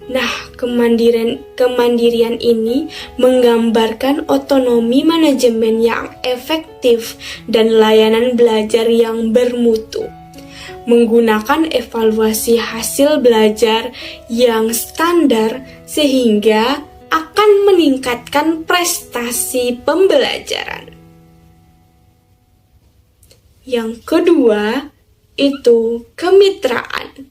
Nah, kemandirian ini menggambarkan otonomi manajemen yang efektif dan layanan belajar yang bermutu. Menggunakan evaluasi hasil belajar yang standar sehingga akan meningkatkan prestasi pembelajaran. Yang kedua, itu kemitraan.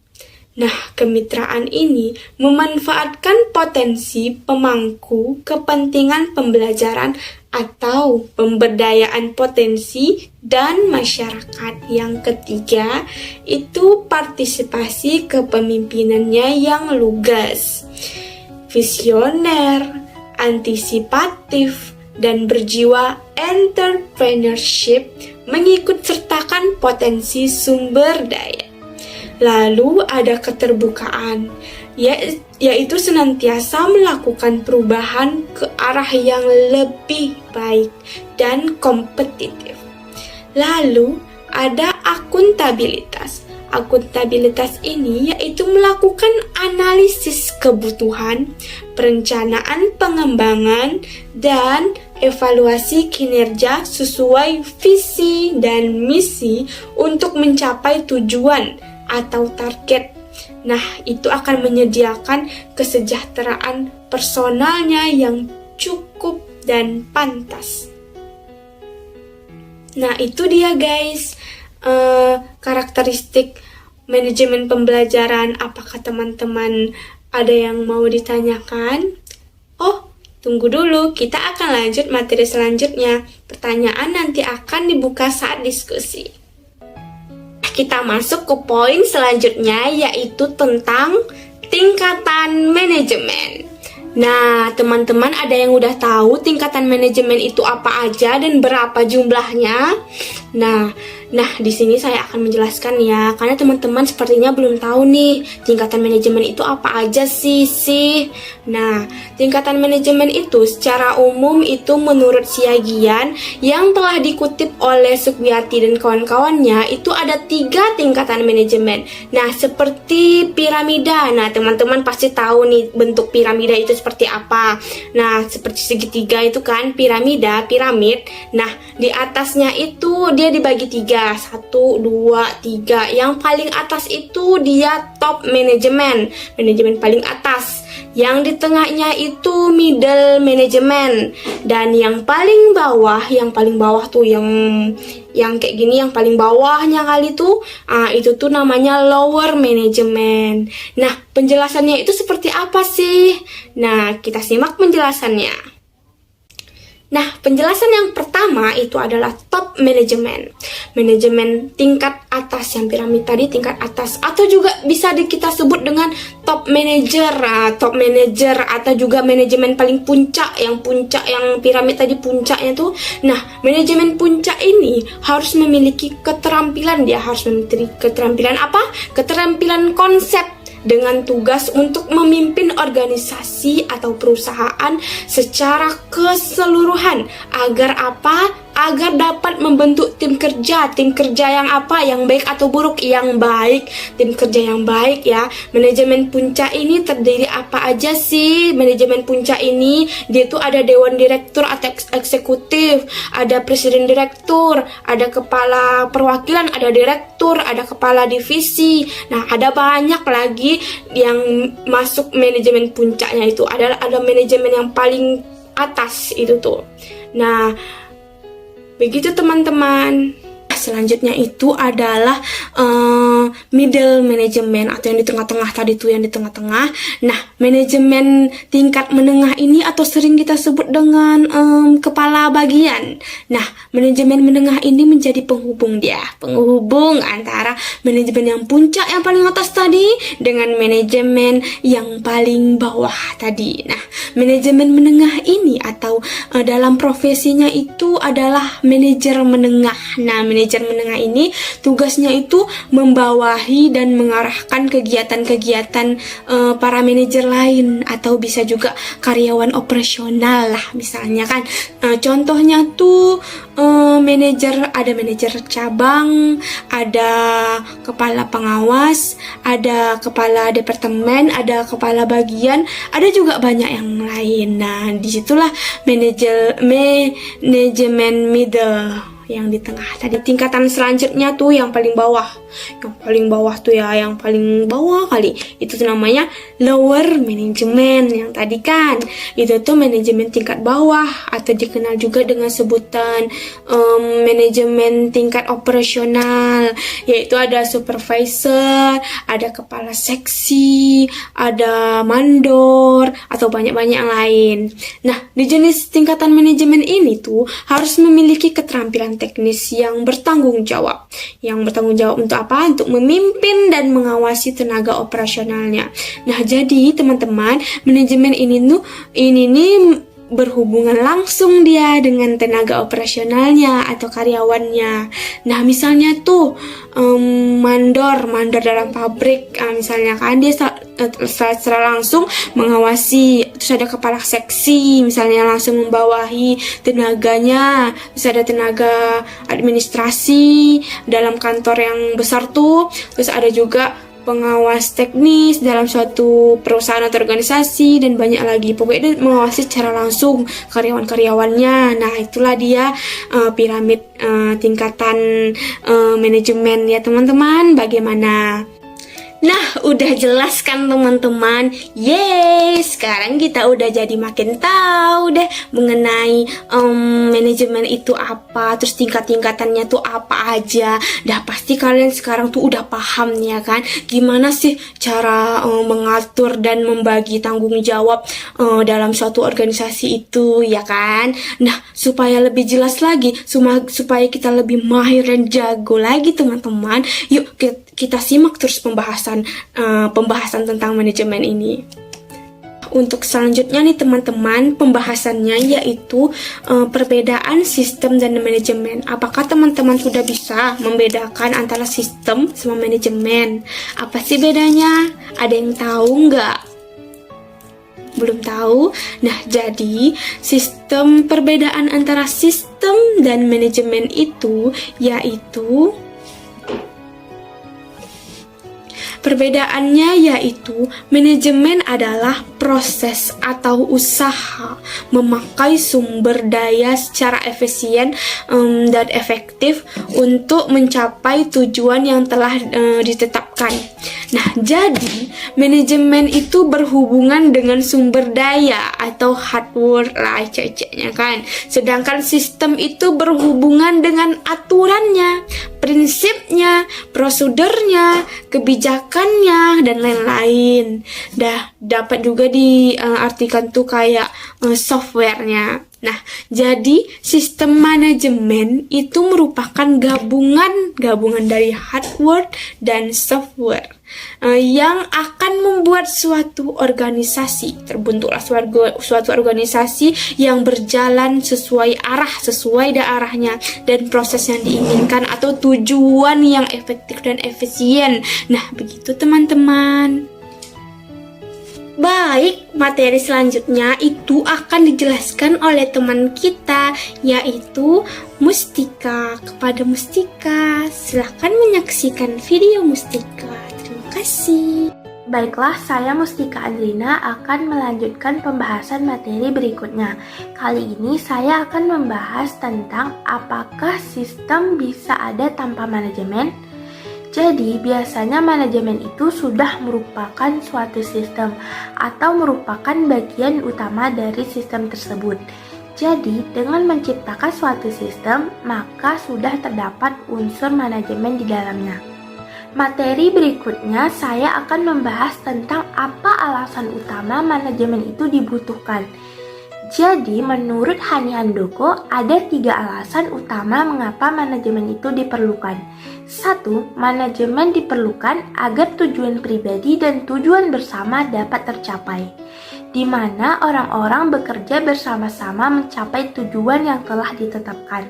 Nah, kemitraan ini memanfaatkan potensi pemangku kepentingan pembelajaran atau pemberdayaan potensi dan masyarakat. Yang ketiga, itu partisipasi kepemimpinannya yang lugas, visioner, antisipatif, dan berjiwa entrepreneurship, mengikut sertakan potensi sumber daya. Lalu ada keterbukaan, yaitu senantiasa melakukan perubahan ke arah yang lebih baik dan kompetitif. Lalu ada akuntabilitas. Akuntabilitas ini yaitu melakukan analisis kebutuhan, perencanaan pengembangan, dan evaluasi kinerja sesuai visi dan misi untuk mencapai tujuan atau target. Nah, itu akan menyediakan kesejahteraan personalnya yang cukup dan pantas. Nah, itu dia guys, karakteristik manajemen pembelajaran. Apakah teman-teman ada yang mau ditanyakan? Oh, tunggu dulu, kita akan lanjut materi selanjutnya. Pertanyaan nanti akan dibuka saat diskusi. Kita masuk ke poin selanjutnya, yaitu tentang tingkatan manajemen. Nah, teman-teman ada yang udah tahu tingkatan manajemen itu apa aja dan berapa jumlahnya? Nah, di sini saya akan menjelaskan ya, karena teman-teman sepertinya belum tahu nih tingkatan manajemen itu apa aja sih. Nah, tingkatan manajemen itu secara umum itu menurut Siagian yang telah dikutip oleh Sukiyati dan kawan-kawannya itu ada 3 tingkatan manajemen. Nah, seperti piramida. Nah, teman-teman pasti tahu nih bentuk piramida itu seperti apa. Nah, seperti segitiga itu kan piramid. Nah, di atasnya itu dia dibagi 3. 1, 2, 3. Yang paling atas itu dia top manajemen paling atas. Yang di tengahnya itu middle management. Dan yang paling bawah tuh yang kayak gini, yang paling bawahnya kali tuh, itu tuh namanya lower management. Nah, penjelasannya itu seperti apa sih? Nah, kita simak penjelasannya. Nah, penjelasan yang pertama itu adalah top manajemen. Manajemen tingkat atas, yang piramid tadi tingkat atas. Atau juga bisa kita sebut dengan top manager. Top manager atau juga manajemen paling puncak. Yang piramid tadi puncaknya tuh. Nah, manajemen puncak ini harus memiliki keterampilan. Dia harus memiliki keterampilan apa? Keterampilan konsep, dengan tugas untuk memimpin organisasi atau perusahaan secara keseluruhan. Agar apa? Agar dapat membentuk tim kerja yang apa? Yang baik atau buruk? Yang baik, tim kerja yang baik ya. Manajemen puncak ini terdiri apa aja sih? Manajemen puncak ini dia tuh ada dewan direktur atau eksekutif, ada presiden direktur, ada kepala perwakilan, ada direktur, ada kepala divisi. Nah, ada banyak lagi yang masuk manajemen puncaknya itu. Ada manajemen yang paling atas itu tuh. Nah, begitu teman-teman. Selanjutnya itu adalah middle management atau yang di tengah-tengah tadi tuh, yang di tengah-tengah. Nah, manajemen tingkat menengah ini atau sering kita sebut dengan kepala bagian. Nah, manajemen menengah ini menjadi penghubung antara manajemen yang puncak yang paling atas tadi dengan manajemen yang paling bawah tadi. Nah, manajemen menengah ini atau dalam profesinya itu adalah manajer menengah. Nah, manajer menengah ini tugasnya itu membawahi dan mengarahkan kegiatan-kegiatan para manajer lain atau bisa juga karyawan operasional lah misalnya kan. Contohnya tuh ada manajer cabang, ada kepala pengawas, ada kepala departemen, ada kepala bagian, ada juga banyak yang lain. Nah, disitulah manajemen middle yang di tengah tadi. Tingkatan selanjutnya tuh yang paling bawah tuh ya, yang paling bawah kali itu tuh namanya lower management. Yang tadi kan itu tuh manajemen tingkat bawah atau dikenal juga dengan sebutan manajemen tingkat operasional, yaitu ada supervisor, ada kepala seksi, ada mandor atau banyak-banyak yang lain. Nah, di jenis tingkatan manajemen ini tuh harus memiliki keterampilan teknis yang bertanggung jawab. Untuk apa? Untuk memimpin dan mengawasi tenaga operasionalnya. Nah, jadi teman-teman, manajemen ini nih berhubungan langsung dia dengan tenaga operasionalnya atau karyawannya. Nah, misalnya tuh mandor dalam pabrik, misalnya kan dia secara langsung mengawasi. Terus ada kepala seksi, misalnya langsung membawahi tenaganya. Terus ada tenaga administrasi dalam kantor yang besar tuh. Terus ada juga pengawas teknis dalam suatu perusahaan atau organisasi, dan banyak lagi. Pokoknya dia mengawasi secara langsung karyawan-karyawannya. Nah, itulah dia piramid tingkatan manajemen ya teman-teman. Bagaimana? Nah, udah jelas kan teman-teman? Yeay, sekarang kita udah jadi makin tahu deh mengenai manajemen itu apa, terus tingkat-tingkatannya tuh apa aja. Dah pasti kalian sekarang tuh udah paham ya kan? Gimana sih cara mengatur dan membagi tanggung jawab dalam suatu organisasi itu ya kan? Nah, supaya lebih jelas lagi, supaya kita lebih mahir dan jago lagi teman-teman, yuk kita simak terus pembahasan tentang manajemen ini. untuk selanjutnya nih teman-teman, pembahasannya yaitu perbedaan sistem dan manajemen. Apakah teman-teman sudah bisa membedakan antara sistem sama manajemen? Apa sih bedanya? Ada yang tahu nggak? Belum tahu? Nah, jadi sistem perbedaan antara sistem dan manajemen itu yaitu perbedaannya yaitu manajemen adalah proses atau usaha memakai sumber daya secara efisien dan efektif untuk mencapai tujuan yang telah ditetapkan. Nah, jadi manajemen itu berhubungan dengan sumber daya atau hardware lah ceceknya kan. Sedangkan sistem itu berhubungan dengan aturannya, prinsipnya, prosedurnya, kebijakannya, dan lain-lain. Dapat juga diartikan tuh kayak softwarenya. Nah, jadi sistem manajemen itu merupakan gabungan dari hardware dan software yang akan membuat suatu organisasi, terbentuklah suatu organisasi yang berjalan sesuai arahnya dan proses yang diinginkan atau tujuan yang efektif dan efisien. Nah, begitu teman-teman. Baik, materi selanjutnya itu akan dijelaskan oleh teman kita, yaitu Mustika. Kepada Mustika, silahkan menyaksikan video Mustika. Terima kasih. Baiklah, saya Mustika Adrina akan melanjutkan pembahasan materi berikutnya. Kali ini saya akan membahas tentang apakah sistem bisa ada tanpa manajemen. Jadi, biasanya manajemen itu sudah merupakan suatu sistem atau merupakan bagian utama dari sistem tersebut. Jadi, dengan menciptakan suatu sistem, maka sudah terdapat unsur manajemen di dalamnya. Materi berikutnya saya akan membahas tentang apa alasan utama manajemen itu dibutuhkan. Jadi, menurut Hani Handoko, ada 3 alasan utama mengapa manajemen itu diperlukan. 1. Manajemen diperlukan agar tujuan pribadi dan tujuan bersama dapat tercapai, di mana orang-orang bekerja bersama-sama mencapai tujuan yang telah ditetapkan.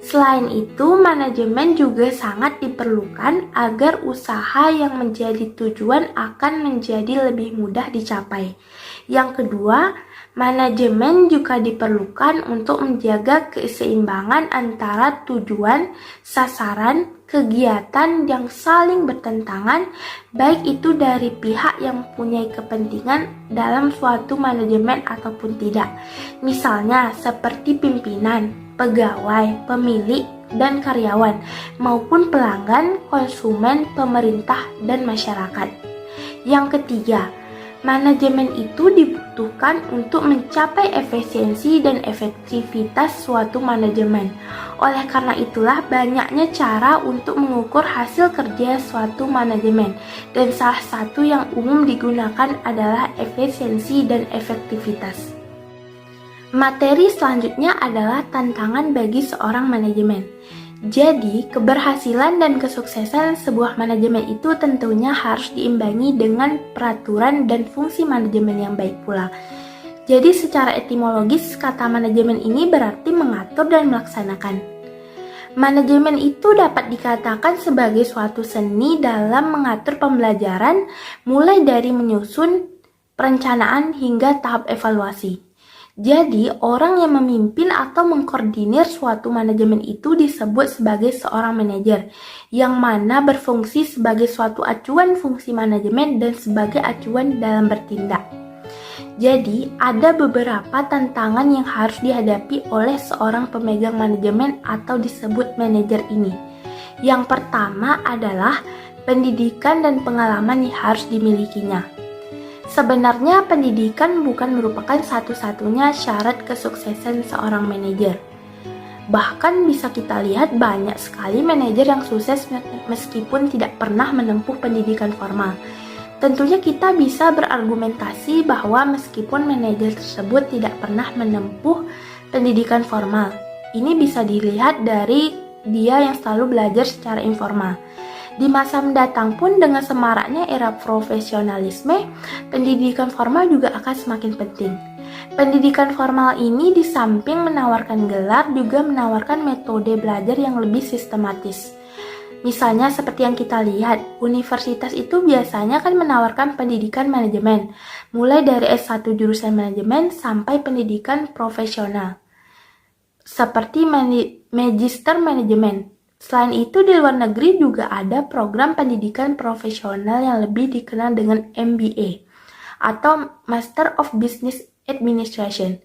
Selain itu, manajemen juga sangat diperlukan agar usaha yang menjadi tujuan akan menjadi lebih mudah dicapai. Yang kedua, manajemen juga diperlukan untuk menjaga keseimbangan antara tujuan, sasaran, kegiatan yang saling bertentangan, baik itu dari pihak yang mempunyai kepentingan dalam suatu manajemen ataupun tidak. Misalnya seperti pimpinan, pegawai, pemilik, dan karyawan, maupun pelanggan, konsumen, pemerintah, dan masyarakat. Yang ketiga, manajemen itu dibutuhkan untuk mencapai efisiensi dan efektivitas suatu manajemen. Oleh karena itulah banyaknya cara untuk mengukur hasil kerja suatu manajemen, dan salah satu yang umum digunakan adalah efisiensi dan efektivitas. Materi selanjutnya adalah tantangan bagi seorang manajemen. Jadi, keberhasilan dan kesuksesan sebuah manajemen itu tentunya harus diimbangi dengan peraturan dan fungsi manajemen yang baik pula. Jadi, secara etimologis, kata manajemen ini berarti mengatur dan melaksanakan. Manajemen itu dapat dikatakan sebagai suatu seni dalam mengatur pembelajaran, mulai dari menyusun, perencanaan, hingga tahap evaluasi. Jadi, orang yang memimpin atau mengkoordinir suatu manajemen itu disebut sebagai seorang manajer, yang mana berfungsi sebagai suatu acuan fungsi manajemen dan sebagai acuan dalam bertindak. Jadi, ada beberapa tantangan yang harus dihadapi oleh seorang pemegang manajemen atau disebut manajer ini. Yang pertama adalah pendidikan dan pengalaman yang harus dimilikinya. Sebenarnya pendidikan bukan merupakan satu-satunya syarat kesuksesan seorang manajer. Bahkan bisa kita lihat banyak sekali manajer yang sukses meskipun tidak pernah menempuh pendidikan formal. Tentunya kita bisa berargumentasi bahwa meskipun manajer tersebut tidak pernah menempuh pendidikan formal, ini bisa dilihat dari dia yang selalu belajar secara informal. Di masa mendatang pun dengan semaraknya era profesionalisme, pendidikan formal juga akan semakin penting. Pendidikan formal ini di samping menawarkan gelar juga menawarkan metode belajar yang lebih sistematis. Misalnya seperti yang kita lihat, universitas itu biasanya kan menawarkan pendidikan manajemen, mulai dari S1 jurusan manajemen sampai pendidikan profesional, seperti magister manajemen. Selain itu di luar negeri juga ada program pendidikan profesional yang lebih dikenal dengan MBA atau Master of Business Administration.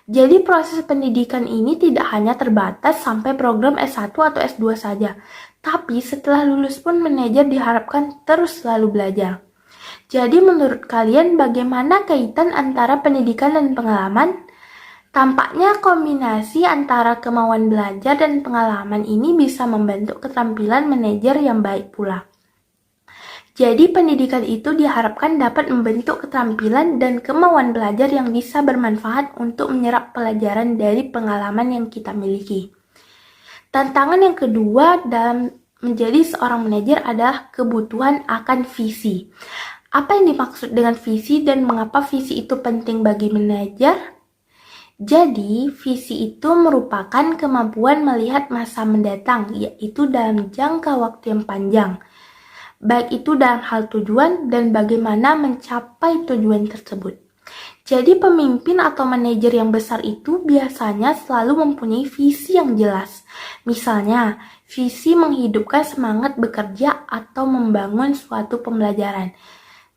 Jadi proses pendidikan ini tidak hanya terbatas sampai program S1 atau S2 saja, tapi setelah lulus pun manajer diharapkan terus selalu belajar. Jadi menurut kalian bagaimana kaitan antara pendidikan dan pengalaman? Tampaknya kombinasi antara kemauan belajar dan pengalaman ini bisa membentuk keterampilan manajer yang baik pula. Jadi pendidikan itu diharapkan dapat membentuk keterampilan dan kemauan belajar yang bisa bermanfaat untuk menyerap pelajaran dari pengalaman yang kita miliki. Tantangan yang kedua dalam menjadi seorang manajer adalah kebutuhan akan visi. Apa yang dimaksud dengan visi dan mengapa visi itu penting bagi manajer? Jadi, visi itu merupakan kemampuan melihat masa mendatang, yaitu dalam jangka waktu yang panjang. Baik itu dalam hal tujuan dan bagaimana mencapai tujuan tersebut. Jadi, pemimpin atau manajer yang besar itu biasanya selalu mempunyai visi yang jelas. Misalnya, visi menghidupkan semangat bekerja atau membangun suatu pembelajaran.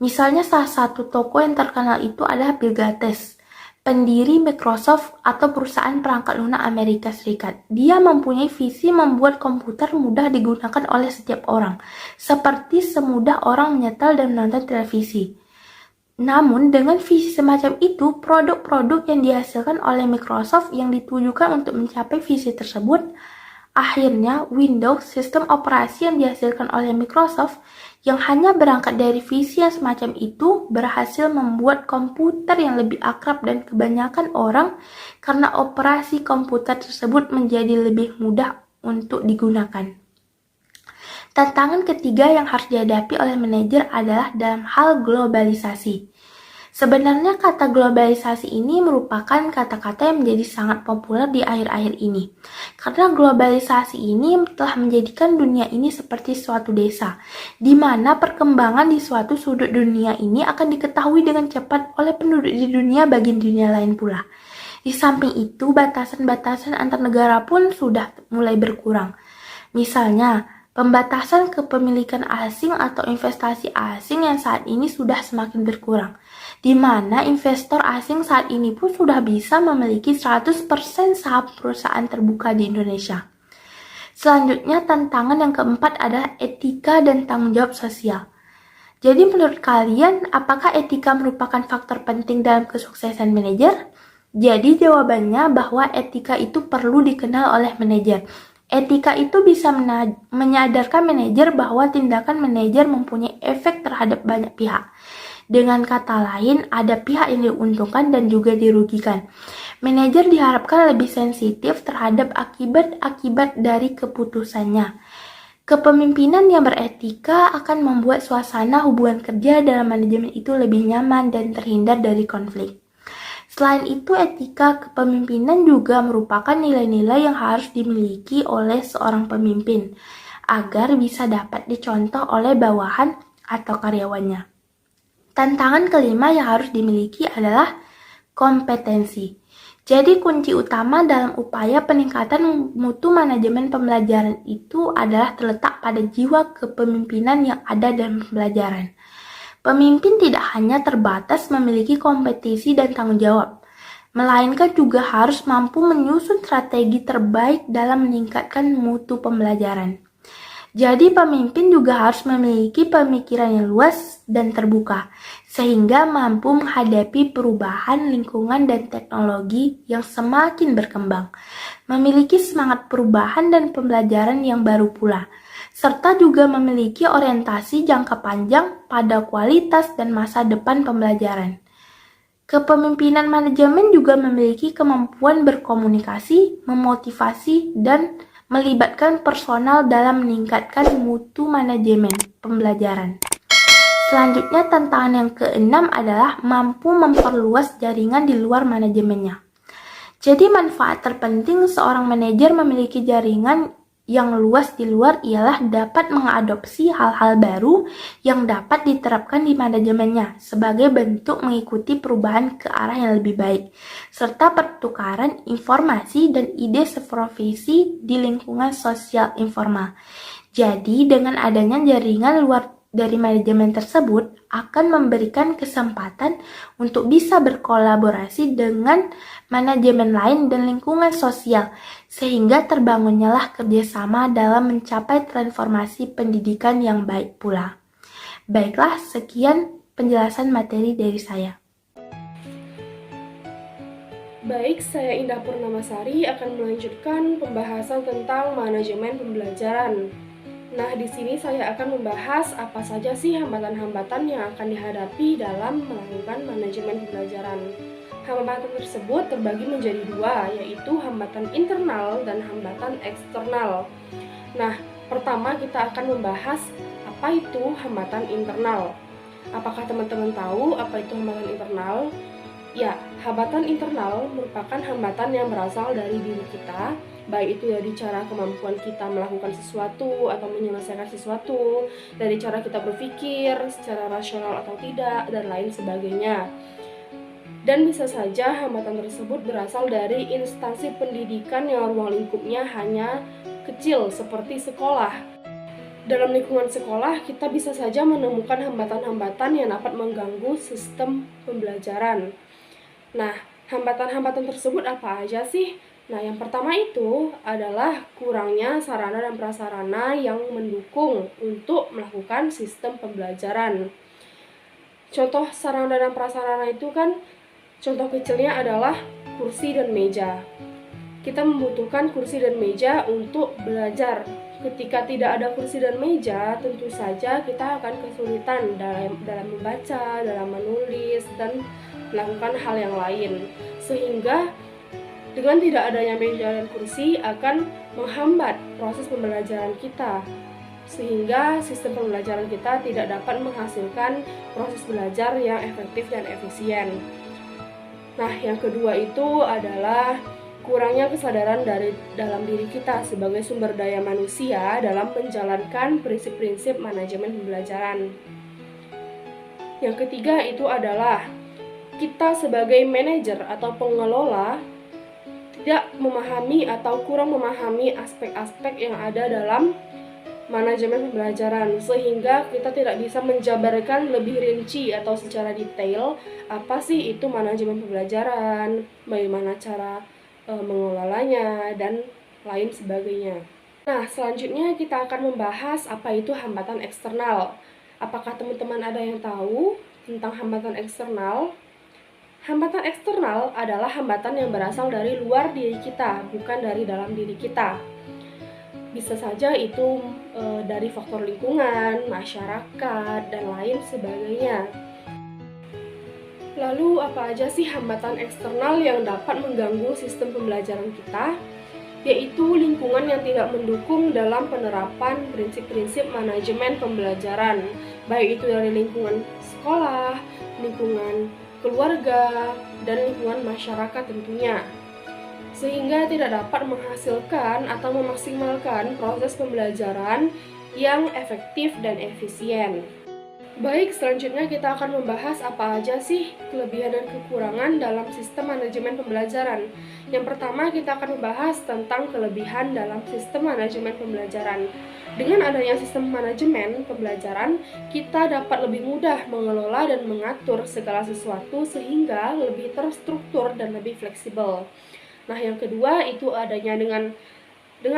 Misalnya, salah satu tokoh yang terkenal itu adalah Bill Gates, pendiri Microsoft atau perusahaan perangkat lunak Amerika Serikat. Dia mempunyai visi membuat komputer mudah digunakan oleh setiap orang, seperti semudah orang menyetel dan menonton televisi. Namun, dengan visi semacam itu, produk-produk yang dihasilkan oleh Microsoft yang ditujukan untuk mencapai visi tersebut, akhirnya Windows, sistem operasi yang dihasilkan oleh Microsoft, yang hanya berangkat dari visi yang semacam itu berhasil membuat komputer yang lebih akrab dan kebanyakan orang karena operasi komputer tersebut menjadi lebih mudah untuk digunakan. Tantangan ketiga yang harus dihadapi oleh manajer adalah dalam hal globalisasi. Sebenarnya kata globalisasi ini merupakan kata-kata yang menjadi sangat populer di akhir-akhir ini. Karena globalisasi ini telah menjadikan dunia ini seperti suatu desa, di mana perkembangan di suatu sudut dunia ini akan diketahui dengan cepat oleh penduduk di dunia bagian dunia lain pula. Di samping itu, batasan-batasan antar negara pun sudah mulai berkurang. Misalnya, pembatasan kepemilikan asing atau investasi asing yang saat ini sudah semakin berkurang, di mana investor asing saat ini pun sudah bisa memiliki 100% saham perusahaan terbuka di Indonesia. Selanjutnya, tantangan yang keempat adalah etika dan tanggung jawab sosial. Jadi menurut kalian, apakah etika merupakan faktor penting dalam kesuksesan manajer? Jadi jawabannya bahwa etika itu perlu dikenal oleh manajer. Etika itu bisa menyadarkan manajer bahwa tindakan manajer mempunyai efek terhadap banyak pihak. Dengan kata lain, ada pihak yang diuntungkan dan juga dirugikan. Manajer diharapkan lebih sensitif terhadap akibat-akibat dari keputusannya. Kepemimpinan yang beretika akan membuat suasana hubungan kerja dalam manajemen itu lebih nyaman dan terhindar dari konflik. Selain itu, etika kepemimpinan juga merupakan nilai-nilai yang harus dimiliki oleh seorang pemimpin agar bisa dapat dicontoh oleh bawahan atau karyawannya. Tantangan kelima yang harus dimiliki adalah kompetensi. Jadi kunci utama dalam upaya peningkatan mutu manajemen pembelajaran itu adalah terletak pada jiwa kepemimpinan yang ada dalam pembelajaran. Pemimpin tidak hanya terbatas memiliki kompetisi dan tanggung jawab, melainkan juga harus mampu menyusun strategi terbaik dalam meningkatkan mutu pembelajaran. Jadi pemimpin juga harus memiliki pemikiran yang luas dan terbuka, sehingga mampu menghadapi perubahan lingkungan dan teknologi yang semakin berkembang, memiliki semangat perubahan dan pembelajaran yang baru pula, serta juga memiliki orientasi jangka panjang pada kualitas dan masa depan pembelajaran. Kepemimpinan manajemen juga memiliki kemampuan berkomunikasi, memotivasi, dan melibatkan personal dalam meningkatkan mutu manajemen pembelajaran. Selanjutnya, tantangan yang keenam adalah mampu memperluas jaringan di luar manajemennya. Jadi manfaat terpenting seorang manajer memiliki jaringan yang luas di luar ialah dapat mengadopsi hal-hal baru yang dapat diterapkan di manajemennya sebagai bentuk mengikuti perubahan ke arah yang lebih baik, serta pertukaran informasi dan ide seprofesi di lingkungan sosial informal. Jadi dengan adanya jaringan luar dari manajemen tersebut akan memberikan kesempatan untuk bisa berkolaborasi dengan manajemen lain dan lingkungan sosial, sehingga terbangunnyalah kerjasama dalam mencapai transformasi pendidikan yang baik pula. Baiklah, sekian penjelasan materi dari saya. Baik, saya Indah Purnamasari akan melanjutkan pembahasan tentang manajemen pembelajaran. Nah, di sini saya akan membahas apa saja sih hambatan-hambatan yang akan dihadapi dalam melakukan manajemen pembelajaran. Hambatan tersebut terbagi menjadi dua, yaitu hambatan internal dan hambatan eksternal. Nah, pertama kita akan membahas apa itu hambatan internal. Apakah teman-teman tahu apa itu hambatan internal? Ya, hambatan internal merupakan hambatan yang berasal dari diri kita, baik itu dari cara kemampuan kita melakukan sesuatu atau menyelesaikan sesuatu, dari cara kita berpikir secara rasional atau tidak, dan lain sebagainya. Dan bisa saja hambatan tersebut berasal dari instansi pendidikan yang ruang lingkupnya hanya kecil seperti sekolah. Dalam lingkungan sekolah, kita bisa saja menemukan hambatan-hambatan yang dapat mengganggu sistem pembelajaran. Nah, hambatan-hambatan tersebut apa aja sih? Nah, yang pertama itu adalah kurangnya sarana dan prasarana yang mendukung untuk melakukan sistem pembelajaran. Contoh sarana dan prasarana itu kan, contoh kecilnya adalah kursi dan meja. Kita membutuhkan kursi dan meja untuk belajar. Ketika tidak ada kursi dan meja, tentu saja kita akan kesulitan dalam membaca, dalam menulis, dan melakukan hal yang lain. Sehingga dengan tidak adanya meja dan kursi akan menghambat proses pembelajaran kita, sehingga sistem pembelajaran kita tidak dapat menghasilkan proses belajar yang efektif dan efisien. Nah, yang kedua itu adalah kurangnya kesadaran dalam diri kita sebagai sumber daya manusia dalam menjalankan prinsip-prinsip manajemen pembelajaran. Yang ketiga itu adalah kita sebagai manajer atau pengelola tidak memahami atau kurang memahami aspek-aspek yang ada dalam manajemen pembelajaran, sehingga kita tidak bisa menjabarkan lebih rinci atau secara detail apa sih itu manajemen pembelajaran, bagaimana cara mengelolanya, dan lain sebagainya. Nah, selanjutnya kita akan membahas apa itu hambatan eksternal. Apakah teman-teman ada yang tahu tentang hambatan eksternal? Hambatan eksternal adalah hambatan yang berasal dari luar diri kita, bukan dari dalam diri kita. Bisa saja itu dari faktor lingkungan, masyarakat, dan lain sebagainya. Lalu apa aja sih hambatan eksternal yang dapat mengganggu sistem pembelajaran kita? Yaitu lingkungan yang tidak mendukung dalam penerapan prinsip-prinsip manajemen pembelajaran, baik itu dari lingkungan sekolah, lingkungan keluarga, dan lingkungan masyarakat tentunya, sehingga tidak dapat menghasilkan atau memaksimalkan proses pembelajaran yang efektif dan efisien. Baik, selanjutnya kita akan membahas apa aja sih kelebihan dan kekurangan dalam sistem manajemen pembelajaran. Yang pertama, kita akan membahas tentang kelebihan dalam sistem manajemen pembelajaran. Dengan adanya sistem manajemen pembelajaran, kita dapat lebih mudah mengelola dan mengatur segala sesuatu sehingga lebih terstruktur dan lebih fleksibel. Nah, yang kedua itu dengan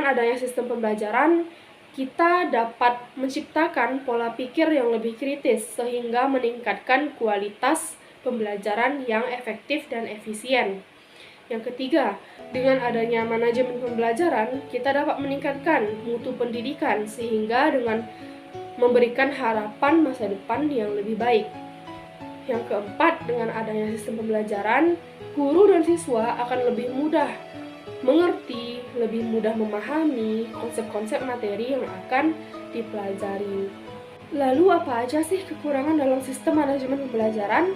adanya sistem pembelajaran, kita dapat menciptakan pola pikir yang lebih kritis sehingga meningkatkan kualitas pembelajaran yang efektif dan efisien. Yang ketiga, dengan adanya manajemen pembelajaran, kita dapat meningkatkan mutu pendidikan sehingga dengan memberikan harapan masa depan yang lebih baik. Yang keempat, dengan adanya sistem pembelajaran, guru dan siswa akan lebih mudah mengerti, lebih mudah memahami konsep-konsep materi yang akan dipelajari. Lalu apa aja sih kekurangan dalam sistem manajemen pembelajaran?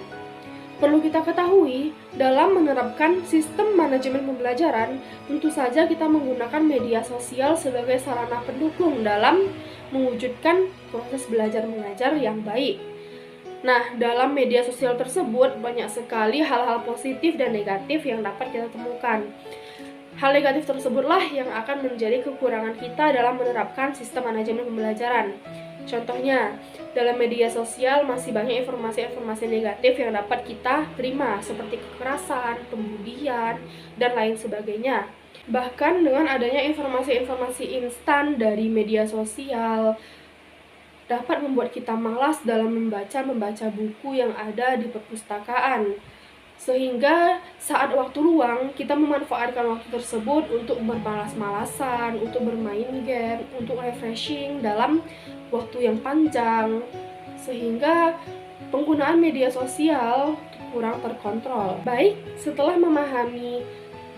Perlu kita ketahui, dalam menerapkan sistem manajemen pembelajaran, tentu saja kita menggunakan media sosial sebagai sarana pendukung dalam mewujudkan proses belajar mengajar yang baik. Nah, dalam media sosial tersebut banyak sekali hal-hal positif dan negatif yang dapat kita temukan. Hal negatif tersebutlah yang akan menjadi kekurangan kita dalam menerapkan sistem manajemen pembelajaran. Contohnya, dalam media sosial masih banyak informasi-informasi negatif yang dapat kita terima, seperti kekerasan, pembulian, dan lain sebagainya. Bahkan dengan adanya informasi-informasi instan dari media sosial, dapat membuat kita malas dalam membaca buku yang ada di perpustakaan. Sehingga saat waktu luang, kita memanfaatkan waktu tersebut untuk bermalas-malasan, untuk bermain game, untuk refreshing dalam waktu yang panjang. Sehingga penggunaan media sosial kurang terkontrol. Baik, setelah memahami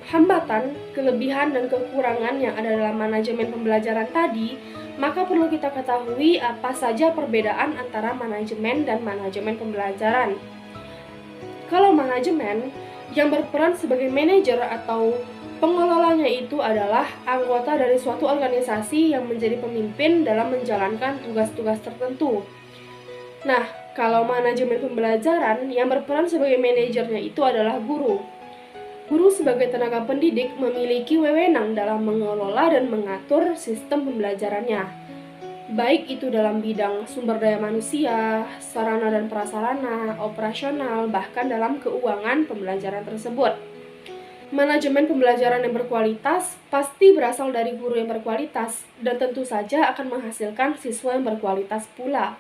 hambatan, kelebihan, dan kekurangan yang ada dalam manajemen pembelajaran tadi, maka perlu kita ketahui apa saja perbedaan antara manajemen dan manajemen pembelajaran. Kalau manajemen, yang berperan sebagai manajer atau pengelolanya itu adalah anggota dari suatu organisasi yang menjadi pemimpin dalam menjalankan tugas-tugas tertentu. Nah, kalau manajemen pembelajaran, yang berperan sebagai manajernya itu adalah guru. Guru sebagai tenaga pendidik memiliki wewenang dalam mengelola dan mengatur sistem pembelajarannya. Baik itu dalam bidang sumber daya manusia, sarana dan prasarana, operasional, bahkan dalam keuangan pembelajaran tersebut. Manajemen pembelajaran yang berkualitas pasti berasal dari guru yang berkualitas dan tentu saja akan menghasilkan siswa yang berkualitas pula.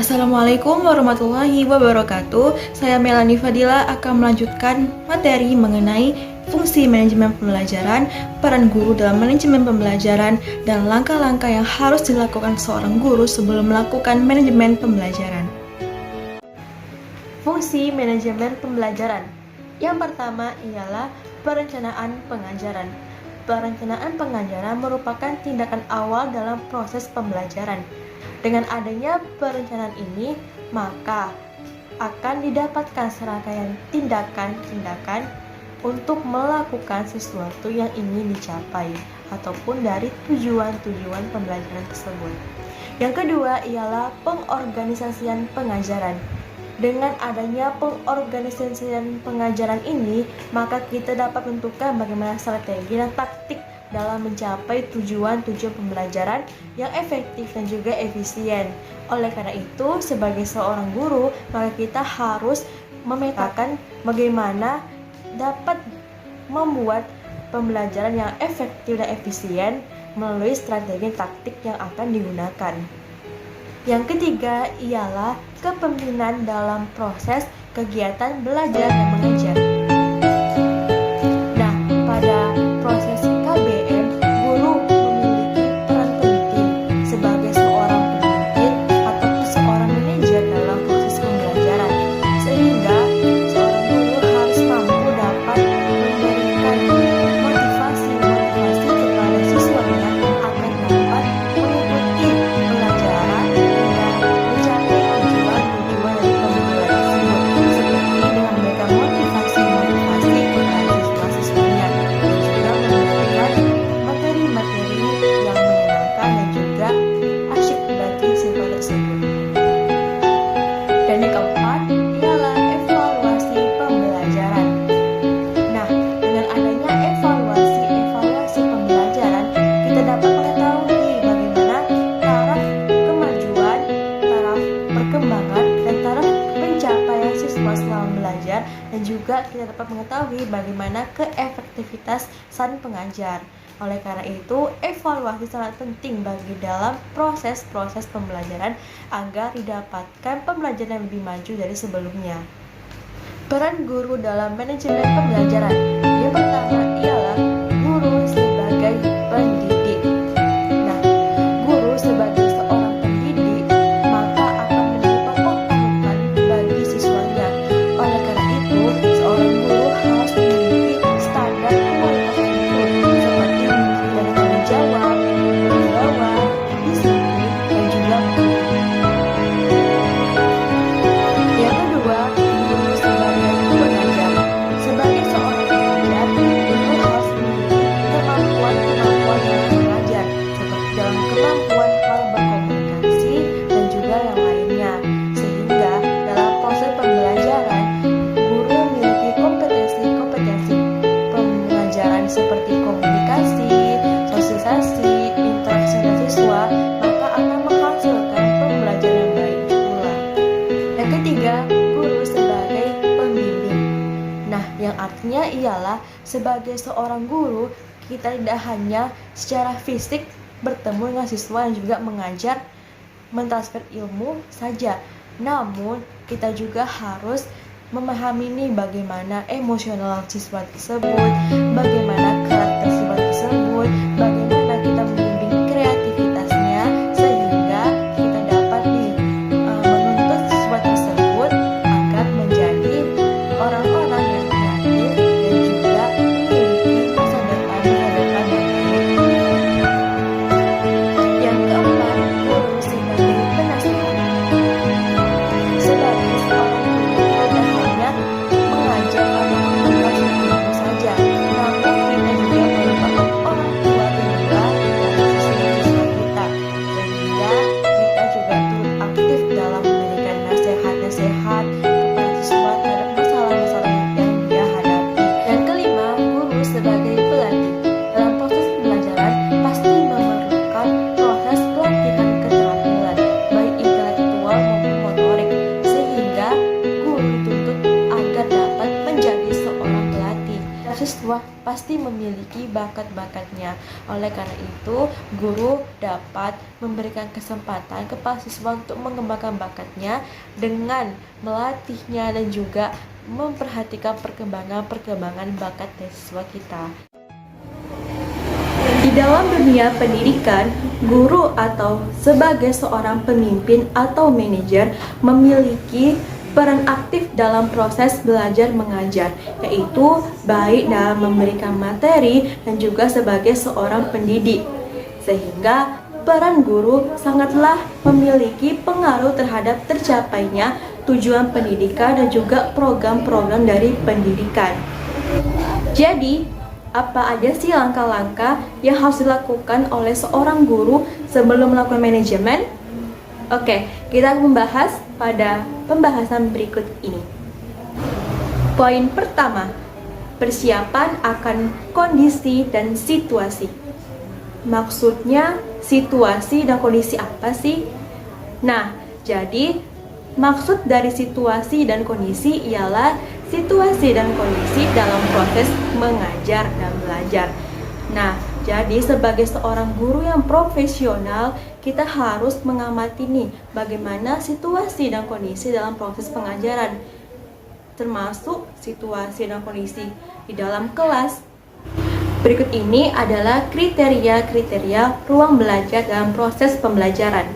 Assalamualaikum warahmatullahi wabarakatuh. Saya Melani Fadila akan melanjutkan materi mengenai fungsi manajemen pembelajaran, peran guru dalam manajemen pembelajaran, dan langkah-langkah yang harus dilakukan seorang guru sebelum melakukan manajemen pembelajaran. Fungsi manajemen pembelajaran. Yang pertama ialah perencanaan pengajaran. Perencanaan pengajaran merupakan tindakan awal dalam proses pembelajaran. Dengan adanya perencanaan ini, maka akan didapatkan serangkaian tindakan-tindakan untuk melakukan sesuatu yang ingin dicapai ataupun dari tujuan-tujuan pembelajaran tersebut. Yang kedua ialah pengorganisasian pengajaran. Dengan adanya pengorganisasian pengajaran ini, maka kita dapat menentukan bagaimana strategi dan taktik dalam mencapai tujuan-tujuan pembelajaran yang efektif dan juga efisien. Oleh karena itu, sebagai seorang guru, maka kita harus memetakan bagaimana dapat membuat pembelajaran yang efektif dan efisien melalui strategi taktik yang akan digunakan. Yang ketiga ialah kepemimpinan dalam proses kegiatan belajar dan mengajar. Nah, pada proses KBM, guru memiliki peran penting sebagai seorang pemimpin atau seorang manajer dalam proses pembelajaran, sehingga seorang guru harus mampu dapat memberikan motivasi kepada siswanya agar dapat mengikuti pelajaran dan mencapai tujuan-tujuan dari pembelajaran tersebut, seperti dengan memberikan motivasi kepada siswa-siswanya dan juga memberikan materi-materi yang menyenangkan dan juga asyik bagi siswa tersebut. Dan yang keempat ialah evaluasi pembelajaran. Nah, dengan adanya evaluasi pembelajaran, kita dapat mengetahui bagaimana taraf kemajuan, taraf perkembangan, dan taraf pencapaian siswa selama belajar, dan juga kita dapat mengetahui bagaimana keefektivitas sang pengajar. Oleh karena itu, evaluasi sangat penting bagi dalam proses-proses pembelajaran agar didapatkan pembelajaran yang lebih maju dari sebelumnya. Peran guru dalam manajemen pembelajaran. Yang pertama ialah guru sebagai pendidik. Nah, guru sebagai seorang pendidik maka akan menjadi pokok panutan bagi siswanya. Oleh karena itu, seorang guru harus memiliki standar seperti komunikasi, sosialisasi, interaksi dengan siswa, maka akan menghasilkan pembelajaran yang baik pula. Yang ketiga, guru sebagai pembimbing. Nah, yang artinya ialah sebagai seorang guru, kita tidak hanya secara fisik bertemu dengan siswa dan juga mengajar, mentransfer ilmu saja, namun kita juga harus memahami nih bagaimana emosional siswa tersebut, bagaimana karakter siswa tersebut, bagaimana kita membimbing kreativitasnya sehingga kita dapat menuntut siswa tersebut agar menjadi orang-orang yang kreatif dan juga memiliki masa depan yang baik. Yang keempat, guru sebagai penasihat. Sebagai seorang guru tidak hanya mengajar atau mengedukasi ilmu saja, namun kita juga merupakan orang tua dan juga dari siswa kita, sehingga kita juga turut aktif dalam memberikan nasihat-nasihat kepada siswa terhadap masalah-masalah yang dia hadapi. Yang kelima, guru sebagai pelatih. Dalam proses pembelajaran pasti memerlukan proses pelatihan keterampilan, baik intelektual maupun motorik, sehingga guru dituntut agar dapat menjadi seorang pelatih. Siswa pasti memiliki bakat-bakatnya. Oleh karena itu, guru dapat memberikan kesempatan kepada siswa untuk mengembangkan bakatnya dengan melatihnya dan juga memperhatikan perkembangan bakat dari siswa kita. Di dalam dunia pendidikan, guru atau sebagai seorang pemimpin atau manajer memiliki peran aktif dalam proses belajar mengajar, yaitu baik dalam memberikan materi dan juga sebagai seorang pendidik. Sehingga peran guru sangatlah memiliki pengaruh terhadap tercapainya tujuan pendidikan dan juga program-program dari pendidikan. Jadi, apa aja sih langkah-langkah yang harus dilakukan oleh seorang guru sebelum melakukan manajemen? Oke, kita akan membahas pada pembahasan berikut ini. Poin pertama, persiapan akan kondisi dan situasi. Maksudnya, situasi dan kondisi apa sih? Nah, jadi maksud dari situasi dan kondisi ialah situasi dan kondisi dalam proses mengajar dan belajar. Nah, jadi sebagai seorang guru yang profesional, kita harus mengamati nih bagaimana situasi dan kondisi dalam proses pengajaran, termasuk situasi dan kondisi di dalam kelas. Berikut ini adalah kriteria-kriteria ruang belajar dalam proses pembelajaran.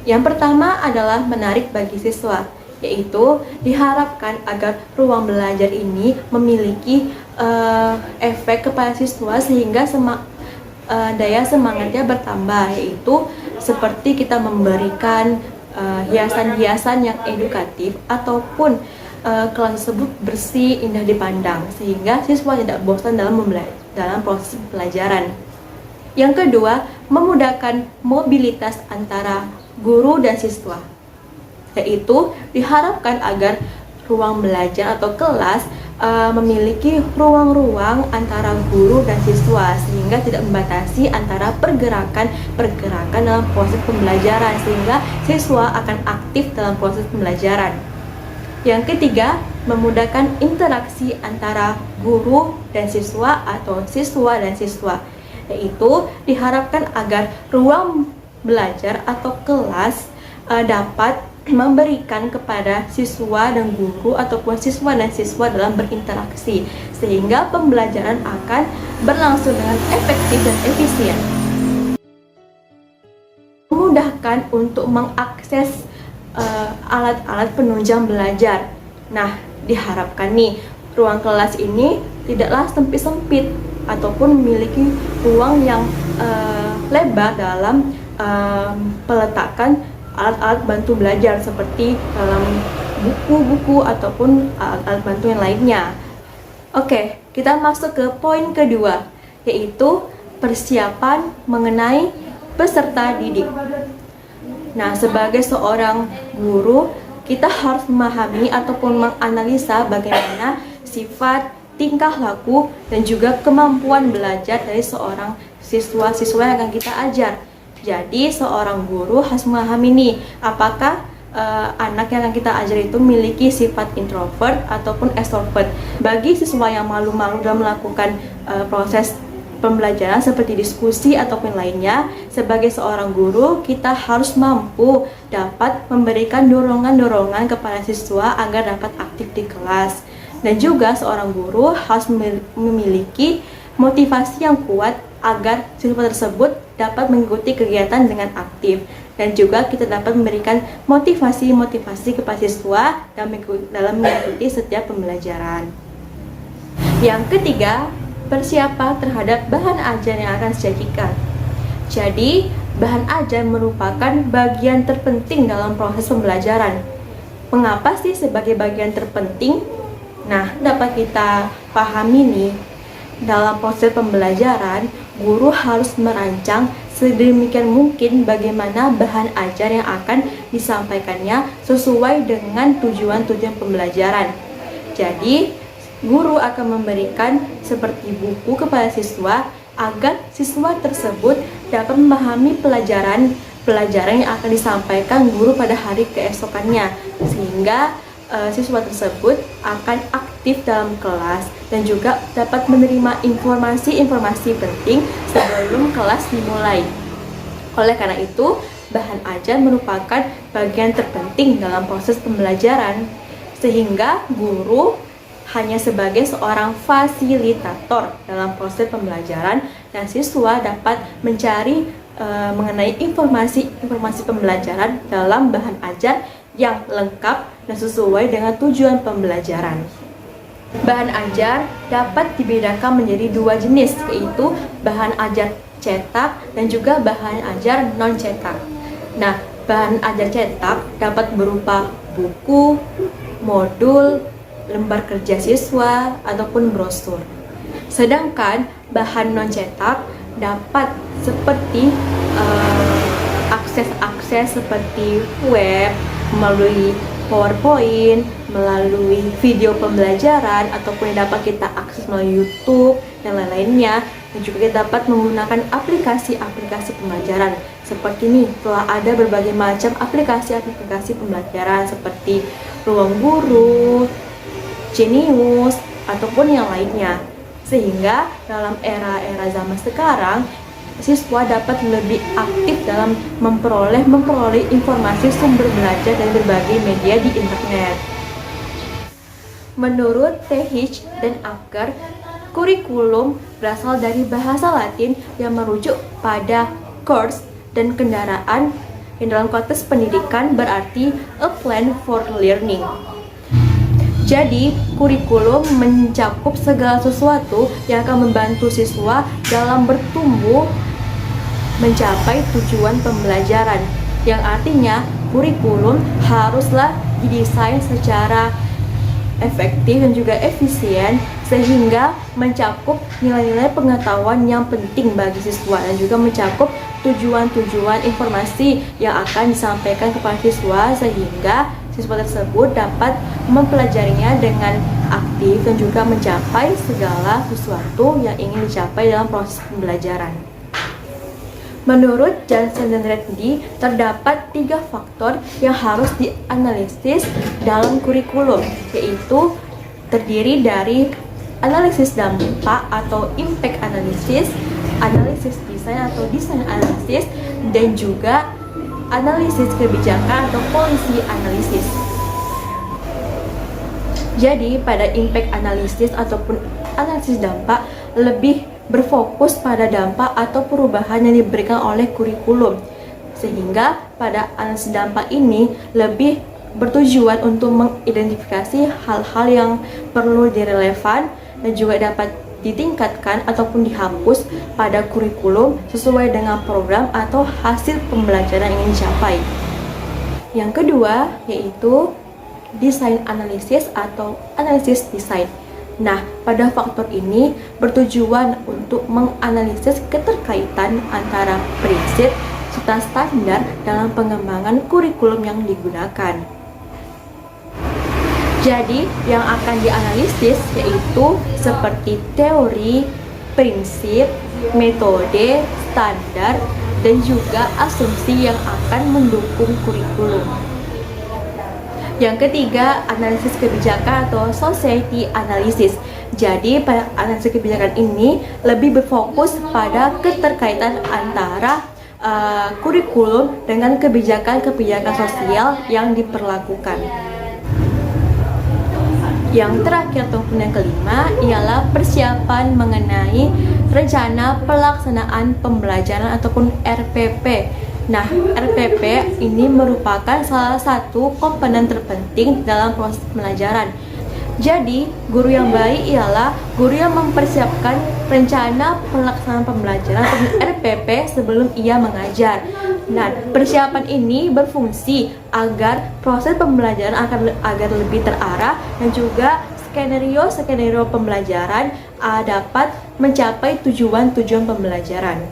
Yang pertama adalah menarik bagi siswa, yaitu diharapkan agar ruang belajar ini memiliki efek kepada siswa sehingga daya semangatnya bertambah, yaitu seperti kita memberikan hiasan-hiasan yang edukatif ataupun kelas tersebut bersih, indah dipandang sehingga siswa tidak bosan dalam proses pelajaran. Yang kedua, memudahkan mobilitas antara guru dan siswa, yaitu diharapkan agar ruang belajar atau kelas memiliki ruang-ruang antara guru dan siswa sehingga tidak membatasi antara pergerakan dalam proses pembelajaran sehingga siswa akan aktif dalam proses pembelajaran. Yang ketiga, memudahkan interaksi antara guru dan siswa atau siswa dan siswa, yaitu diharapkan agar ruang belajar atau kelas dapat memberikan kepada siswa dan guru ataupun siswa dan siswa dalam berinteraksi sehingga pembelajaran akan berlangsung dengan efektif dan efisien. Memudahkan untuk mengakses alat-alat penunjang belajar. Nah, diharapkan nih ruang kelas ini tidaklah sempit-sempit ataupun memiliki ruang yang lebar dalam peletakan alat-alat bantu belajar seperti dalam buku-buku ataupun alat-alat bantu yang lainnya. Oke, kita masuk ke poin kedua, yaitu persiapan mengenai peserta didik. Nah, sebagai seorang guru, kita harus memahami ataupun menganalisa bagaimana sifat tingkah laku, dan juga kemampuan belajar dari seorang siswa-siswa yang akan kita ajar. Jadi seorang guru harus memahami nih, apakah anak yang akan kita ajar itu memiliki sifat introvert ataupun extrovert. Bagi siswa yang malu-malu dalam melakukan proses pembelajaran seperti diskusi ataupun lainnya, sebagai seorang guru kita harus mampu dapat memberikan dorongan-dorongan kepada siswa agar dapat aktif di kelas. Dan juga seorang guru harus memiliki motivasi yang kuat agar siswa tersebut dapat mengikuti kegiatan dengan aktif. Dan juga kita dapat memberikan motivasi kepada siswa dalam mengikuti setiap pembelajaran. Yang ketiga, persiapan terhadap bahan ajar yang akan disajikan. Jadi, bahan ajar merupakan bagian terpenting dalam proses pembelajaran. Mengapa sih sebagai bagian terpenting? Nah, dapat kita pahami nih, dalam proses pembelajaran, guru harus merancang sedemikian mungkin bagaimana bahan ajar yang akan disampaikannya sesuai dengan tujuan-tujuan pembelajaran. Jadi, guru akan memberikan seperti buku kepada siswa agar siswa tersebut dapat memahami pelajaran yang akan disampaikan guru pada hari keesokannya, sehingga siswa tersebut akan aktif dalam kelas dan juga dapat menerima informasi-informasi penting sebelum kelas dimulai. Oleh karena itu, bahan ajar merupakan bagian terpenting dalam proses pembelajaran, sehingga guru hanya sebagai seorang fasilitator dalam proses pembelajaran dan siswa dapat mencari mengenai informasi pembelajaran dalam bahan ajar yang lengkap dan sesuai dengan tujuan pembelajaran. Bahan ajar dapat dibedakan menjadi dua jenis, yaitu bahan ajar cetak dan juga bahan ajar non-cetak. Nah, bahan ajar cetak dapat berupa buku, modul, lembar kerja siswa, ataupun brosur. Sedangkan bahan non-cetak dapat seperti akses seperti web, melalui PowerPoint, melalui video pembelajaran, ataupun yang dapat kita akses melalui YouTube dan lain-lainnya. Dan juga kita dapat menggunakan aplikasi-aplikasi pembelajaran. Seperti ini, telah ada berbagai macam aplikasi-aplikasi pembelajaran seperti Ruang Guru, Genius, ataupun yang lainnya. Sehingga dalam era-era zaman sekarang, siswa dapat lebih aktif dalam memperoleh informasi sumber belajar dari berbagai media di internet. Menurut Tehich dan Acker, kurikulum berasal dari bahasa Latin yang merujuk pada course dan kendaraan, yang dalam konteks pendidikan berarti a plan for learning. Jadi, kurikulum mencakup segala sesuatu yang akan membantu siswa dalam bertumbuh mencapai tujuan pembelajaran, yang artinya kurikulum haruslah didesain secara efektif dan juga efisien sehingga mencakup nilai-nilai pengetahuan yang penting bagi siswa dan juga mencakup tujuan-tujuan informasi yang akan disampaikan kepada siswa sehingga siswa tersebut dapat mempelajarinya dengan aktif dan juga mencapai segala sesuatu yang ingin dicapai dalam proses pembelajaran. Menurut Johnson dan Reddy, terdapat 3 faktor yang harus dianalisis dalam kurikulum, yaitu terdiri dari analisis dampak atau impact analysis, analisis desain atau design analysis, dan juga analisis kebijakan atau policy analysis. Jadi pada impact analysis ataupun analisis dampak lebih berfokus pada dampak atau perubahan yang diberikan oleh kurikulum, sehingga pada analisis dampak ini lebih bertujuan untuk mengidentifikasi hal-hal yang perlu direlevan dan juga dapat ditingkatkan ataupun dihapus pada kurikulum sesuai dengan program atau hasil pembelajaran yang ingin dicapai. Yang kedua yaitu design analysis atau analisis desain. Nah, pada faktor ini bertujuan untuk menganalisis keterkaitan antara prinsip serta standar dalam pengembangan kurikulum yang digunakan. Jadi, yang akan dianalisis yaitu seperti teori, prinsip, metode, standar, dan juga asumsi yang akan mendukung kurikulum. Yang ketiga, analisis kebijakan atau society analysis. Jadi, pada analisis kebijakan ini lebih berfokus pada keterkaitan antara kurikulum dengan kebijakan-kebijakan sosial yang diperlakukan. Yang terakhir ataupun yang kelima ialah persiapan mengenai rencana pelaksanaan pembelajaran ataupun RPP. Nah, RPP ini merupakan salah satu komponen terpenting dalam proses pembelajaran. Jadi, guru yang baik ialah guru yang mempersiapkan rencana pelaksanaan pembelajaran atau RPP sebelum ia mengajar. Nah, persiapan ini berfungsi agar proses pembelajaran agar lebih terarah dan juga skenario pembelajaran dapat mencapai tujuan pembelajaran.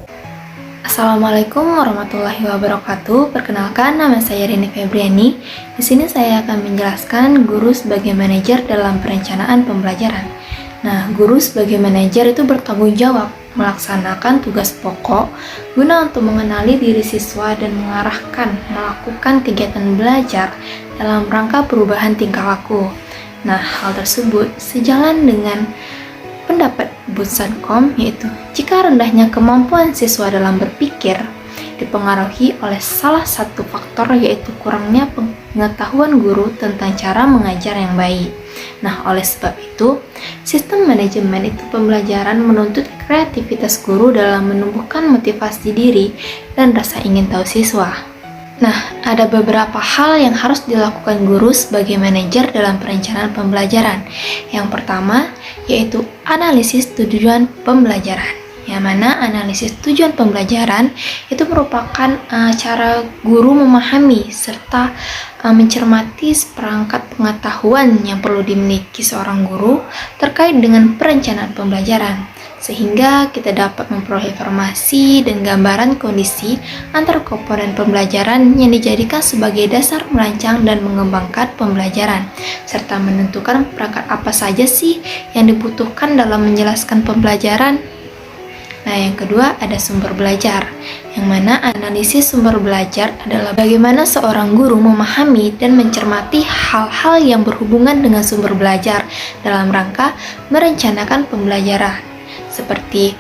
Assalamualaikum warahmatullahi wabarakatuh. Perkenalkan, nama saya Rini Febriani. Di sini saya akan menjelaskan guru sebagai manajer dalam perencanaan pembelajaran. Nah, guru sebagai manajer itu bertanggung jawab melaksanakan tugas pokok guna untuk mengenali diri siswa dan mengarahkan melakukan kegiatan belajar dalam rangka perubahan tingkah laku. Nah, hal tersebut sejalan dengan pendapat Butsankom, yaitu jika rendahnya kemampuan siswa dalam berpikir dipengaruhi oleh salah satu faktor, yaitu kurangnya pengetahuan guru tentang cara mengajar yang baik. Nah, oleh sebab itu, sistem manajemen itu pembelajaran menuntut kreativitas guru dalam menumbuhkan motivasi diri dan rasa ingin tahu siswa. Nah, ada beberapa hal yang harus dilakukan guru sebagai manajer dalam perencanaan pembelajaran. Yang pertama, yaitu analisis tujuan pembelajaran. Yang mana analisis tujuan pembelajaran itu merupakan cara guru memahami serta mencermati seperangkat pengetahuan yang perlu dimiliki seorang guru terkait dengan perencanaan pembelajaran, sehingga kita dapat memperoleh informasi dan gambaran kondisi antar komponen pembelajaran yang dijadikan sebagai dasar merancang dan mengembangkan pembelajaran, serta menentukan perangkat apa saja sih yang dibutuhkan dalam menjelaskan pembelajaran. Nah, yang kedua ada sumber belajar, yang mana analisis sumber belajar adalah bagaimana seorang guru memahami dan mencermati hal-hal yang berhubungan dengan sumber belajar dalam rangka merencanakan pembelajaran. Seperti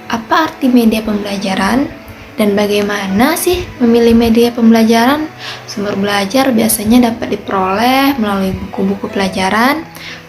apa arti media pembelajaran dan bagaimana sih memilih media pembelajaran. Sumber belajar biasanya dapat diperoleh melalui buku-buku pelajaran,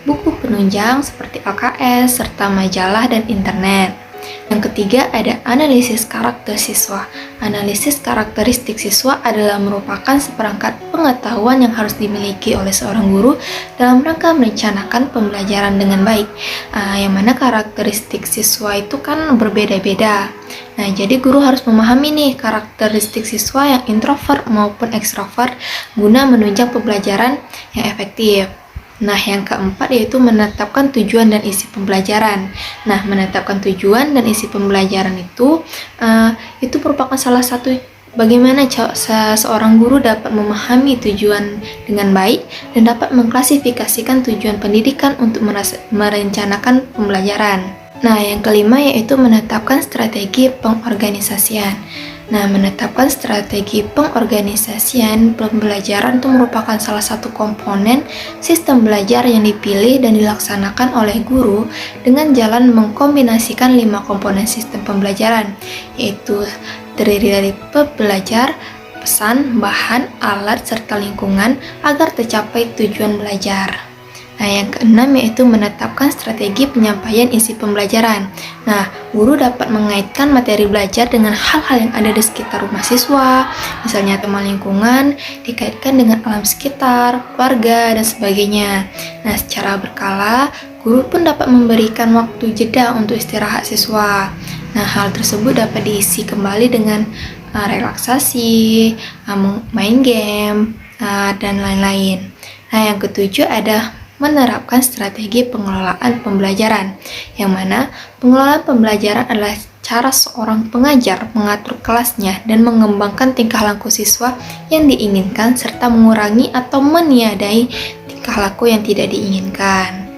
buku penunjang seperti LKS, serta majalah dan internet. Yang ketiga ada analisis karakter siswa. Analisis karakteristik siswa adalah merupakan seperangkat pengetahuan yang harus dimiliki oleh seorang guru dalam rangka merencanakan pembelajaran dengan baik. Yang mana karakteristik siswa itu kan berbeda-beda. Nah, jadi guru harus memahami nih karakteristik siswa yang introvert maupun ekstrovert guna menunjang pembelajaran yang efektif. Nah, yang keempat yaitu menetapkan tujuan dan isi pembelajaran. Nah, menetapkan tujuan dan isi pembelajaran itu merupakan salah satu bagaimana seorang guru dapat memahami tujuan dengan baik dan dapat mengklasifikasikan tujuan pendidikan untuk merencanakan pembelajaran. Nah, yang kelima yaitu menetapkan strategi pengorganisasian. Nah, menetapkan strategi pengorganisasian pembelajaran itu merupakan salah satu komponen sistem belajar yang dipilih dan dilaksanakan oleh guru dengan jalan mengkombinasikan 5 komponen sistem pembelajaran, yaitu terdiri dari pembelajar, pesan, bahan, alat, serta lingkungan agar tercapai tujuan belajar. Nah, yang keenam yaitu menetapkan strategi penyampaian isi pembelajaran. Nah, guru dapat mengaitkan materi belajar dengan hal-hal yang ada di sekitar rumah siswa, misalnya tema lingkungan, dikaitkan dengan alam sekitar, keluarga, dan sebagainya. Nah, secara berkala, guru pun dapat memberikan waktu jeda untuk istirahat siswa. Nah, hal tersebut dapat diisi kembali dengan relaksasi, main game, dan lain-lain. Nah, yang ketujuh ada menerapkan strategi pengelolaan pembelajaran, yang mana pengelolaan pembelajaran adalah cara seorang pengajar mengatur kelasnya dan mengembangkan tingkah laku siswa yang diinginkan serta mengurangi atau meniadai tingkah tingkah laku yang tidak diinginkan.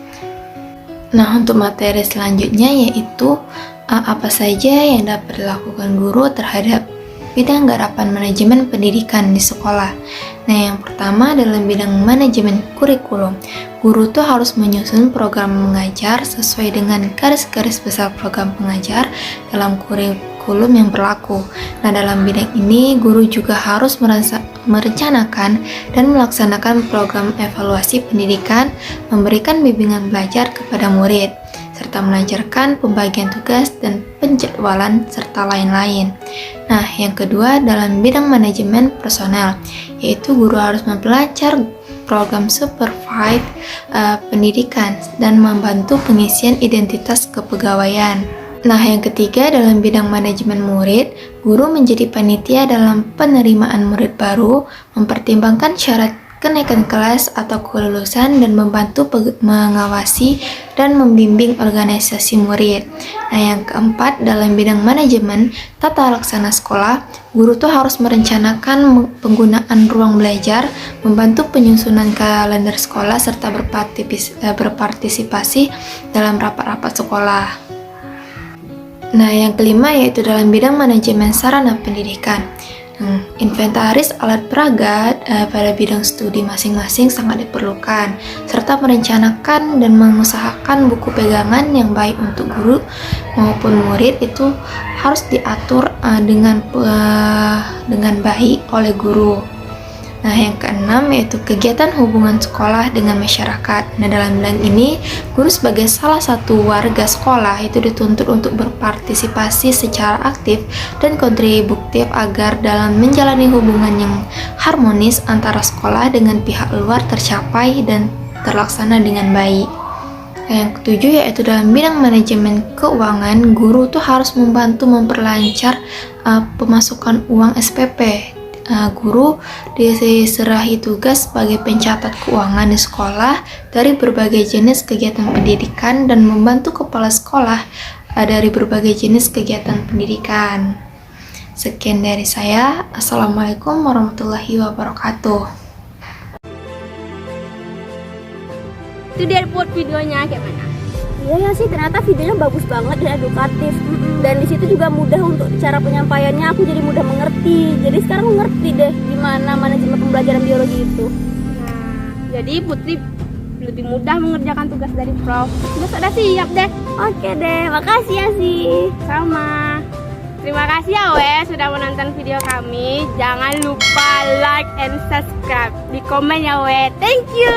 Nah, untuk materi selanjutnya yaitu apa saja yang dapat dilakukan guru terhadap bidang garapan manajemen pendidikan di sekolah. Nah, yang pertama dalam bidang manajemen kurikulum, guru tuh harus menyusun program mengajar sesuai dengan garis-garis besar program pengajar dalam kurikulum yang berlaku. Nah, dalam bidang ini guru juga harus merencanakan dan melaksanakan program evaluasi pendidikan, memberikan bimbingan belajar kepada murid, serta mengajarkan pembagian tugas dan penjadwalan serta lain-lain. Nah, yang kedua dalam bidang manajemen personel, yaitu guru harus mempelajari program supervise pendidikan dan membantu pengisian identitas kepegawaian. Nah, yang ketiga dalam bidang manajemen murid, guru menjadi panitia dalam penerimaan murid baru, mempertimbangkan syarat kenaikan kelas atau kelulusan dan membantu mengawasi dan membimbing organisasi murid. Nah, yang keempat dalam bidang manajemen tata laksana sekolah, guru tuh harus merencanakan penggunaan ruang belajar, membantu penyusunan kalender sekolah serta berpartisipasi dalam rapat-rapat sekolah. Nah, yang kelima yaitu dalam bidang manajemen sarana pendidikan. Inventaris alat peraga pada bidang studi masing-masing sangat diperlukan, serta merencanakan dan mengusahakan buku pegangan yang baik untuk guru maupun murid itu harus diatur dengan baik oleh guru. Nah, yang keenam yaitu kegiatan hubungan sekolah dengan masyarakat. Nah, dalam bidang ini, guru sebagai salah satu warga sekolah itu dituntut untuk berpartisipasi secara aktif dan kontributif agar dalam menjalani hubungan yang harmonis antara sekolah dengan pihak luar tercapai dan terlaksana dengan baik. Nah, yang ketujuh yaitu dalam bidang manajemen keuangan, guru tuh harus membantu memperlancar pemasukan uang SPP. Guru diserahi tugas sebagai pencatat keuangan di sekolah dari berbagai jenis kegiatan pendidikan dan membantu kepala sekolah dari berbagai jenis kegiatan pendidikan. Sekian dari saya. Assalamualaikum warahmatullahi wabarakatuh. Itu dia buat videonya kayak mana? Iya ya sih, ternyata videonya bagus banget dan edukatif. Dan di situ juga mudah untuk cara penyampaiannya, aku jadi mudah mengerti. Jadi sekarang aku ngerti deh gimana manajemen pembelajaran biologi itu. Nah, jadi Putri lebih mudah mengerjakan tugas dari Prof. Sudah siap deh. Oke deh, makasih ya sih. Sama. Terima kasih ya Wes sudah menonton video kami. Jangan lupa like and subscribe. Di komen ya Wes. Thank you.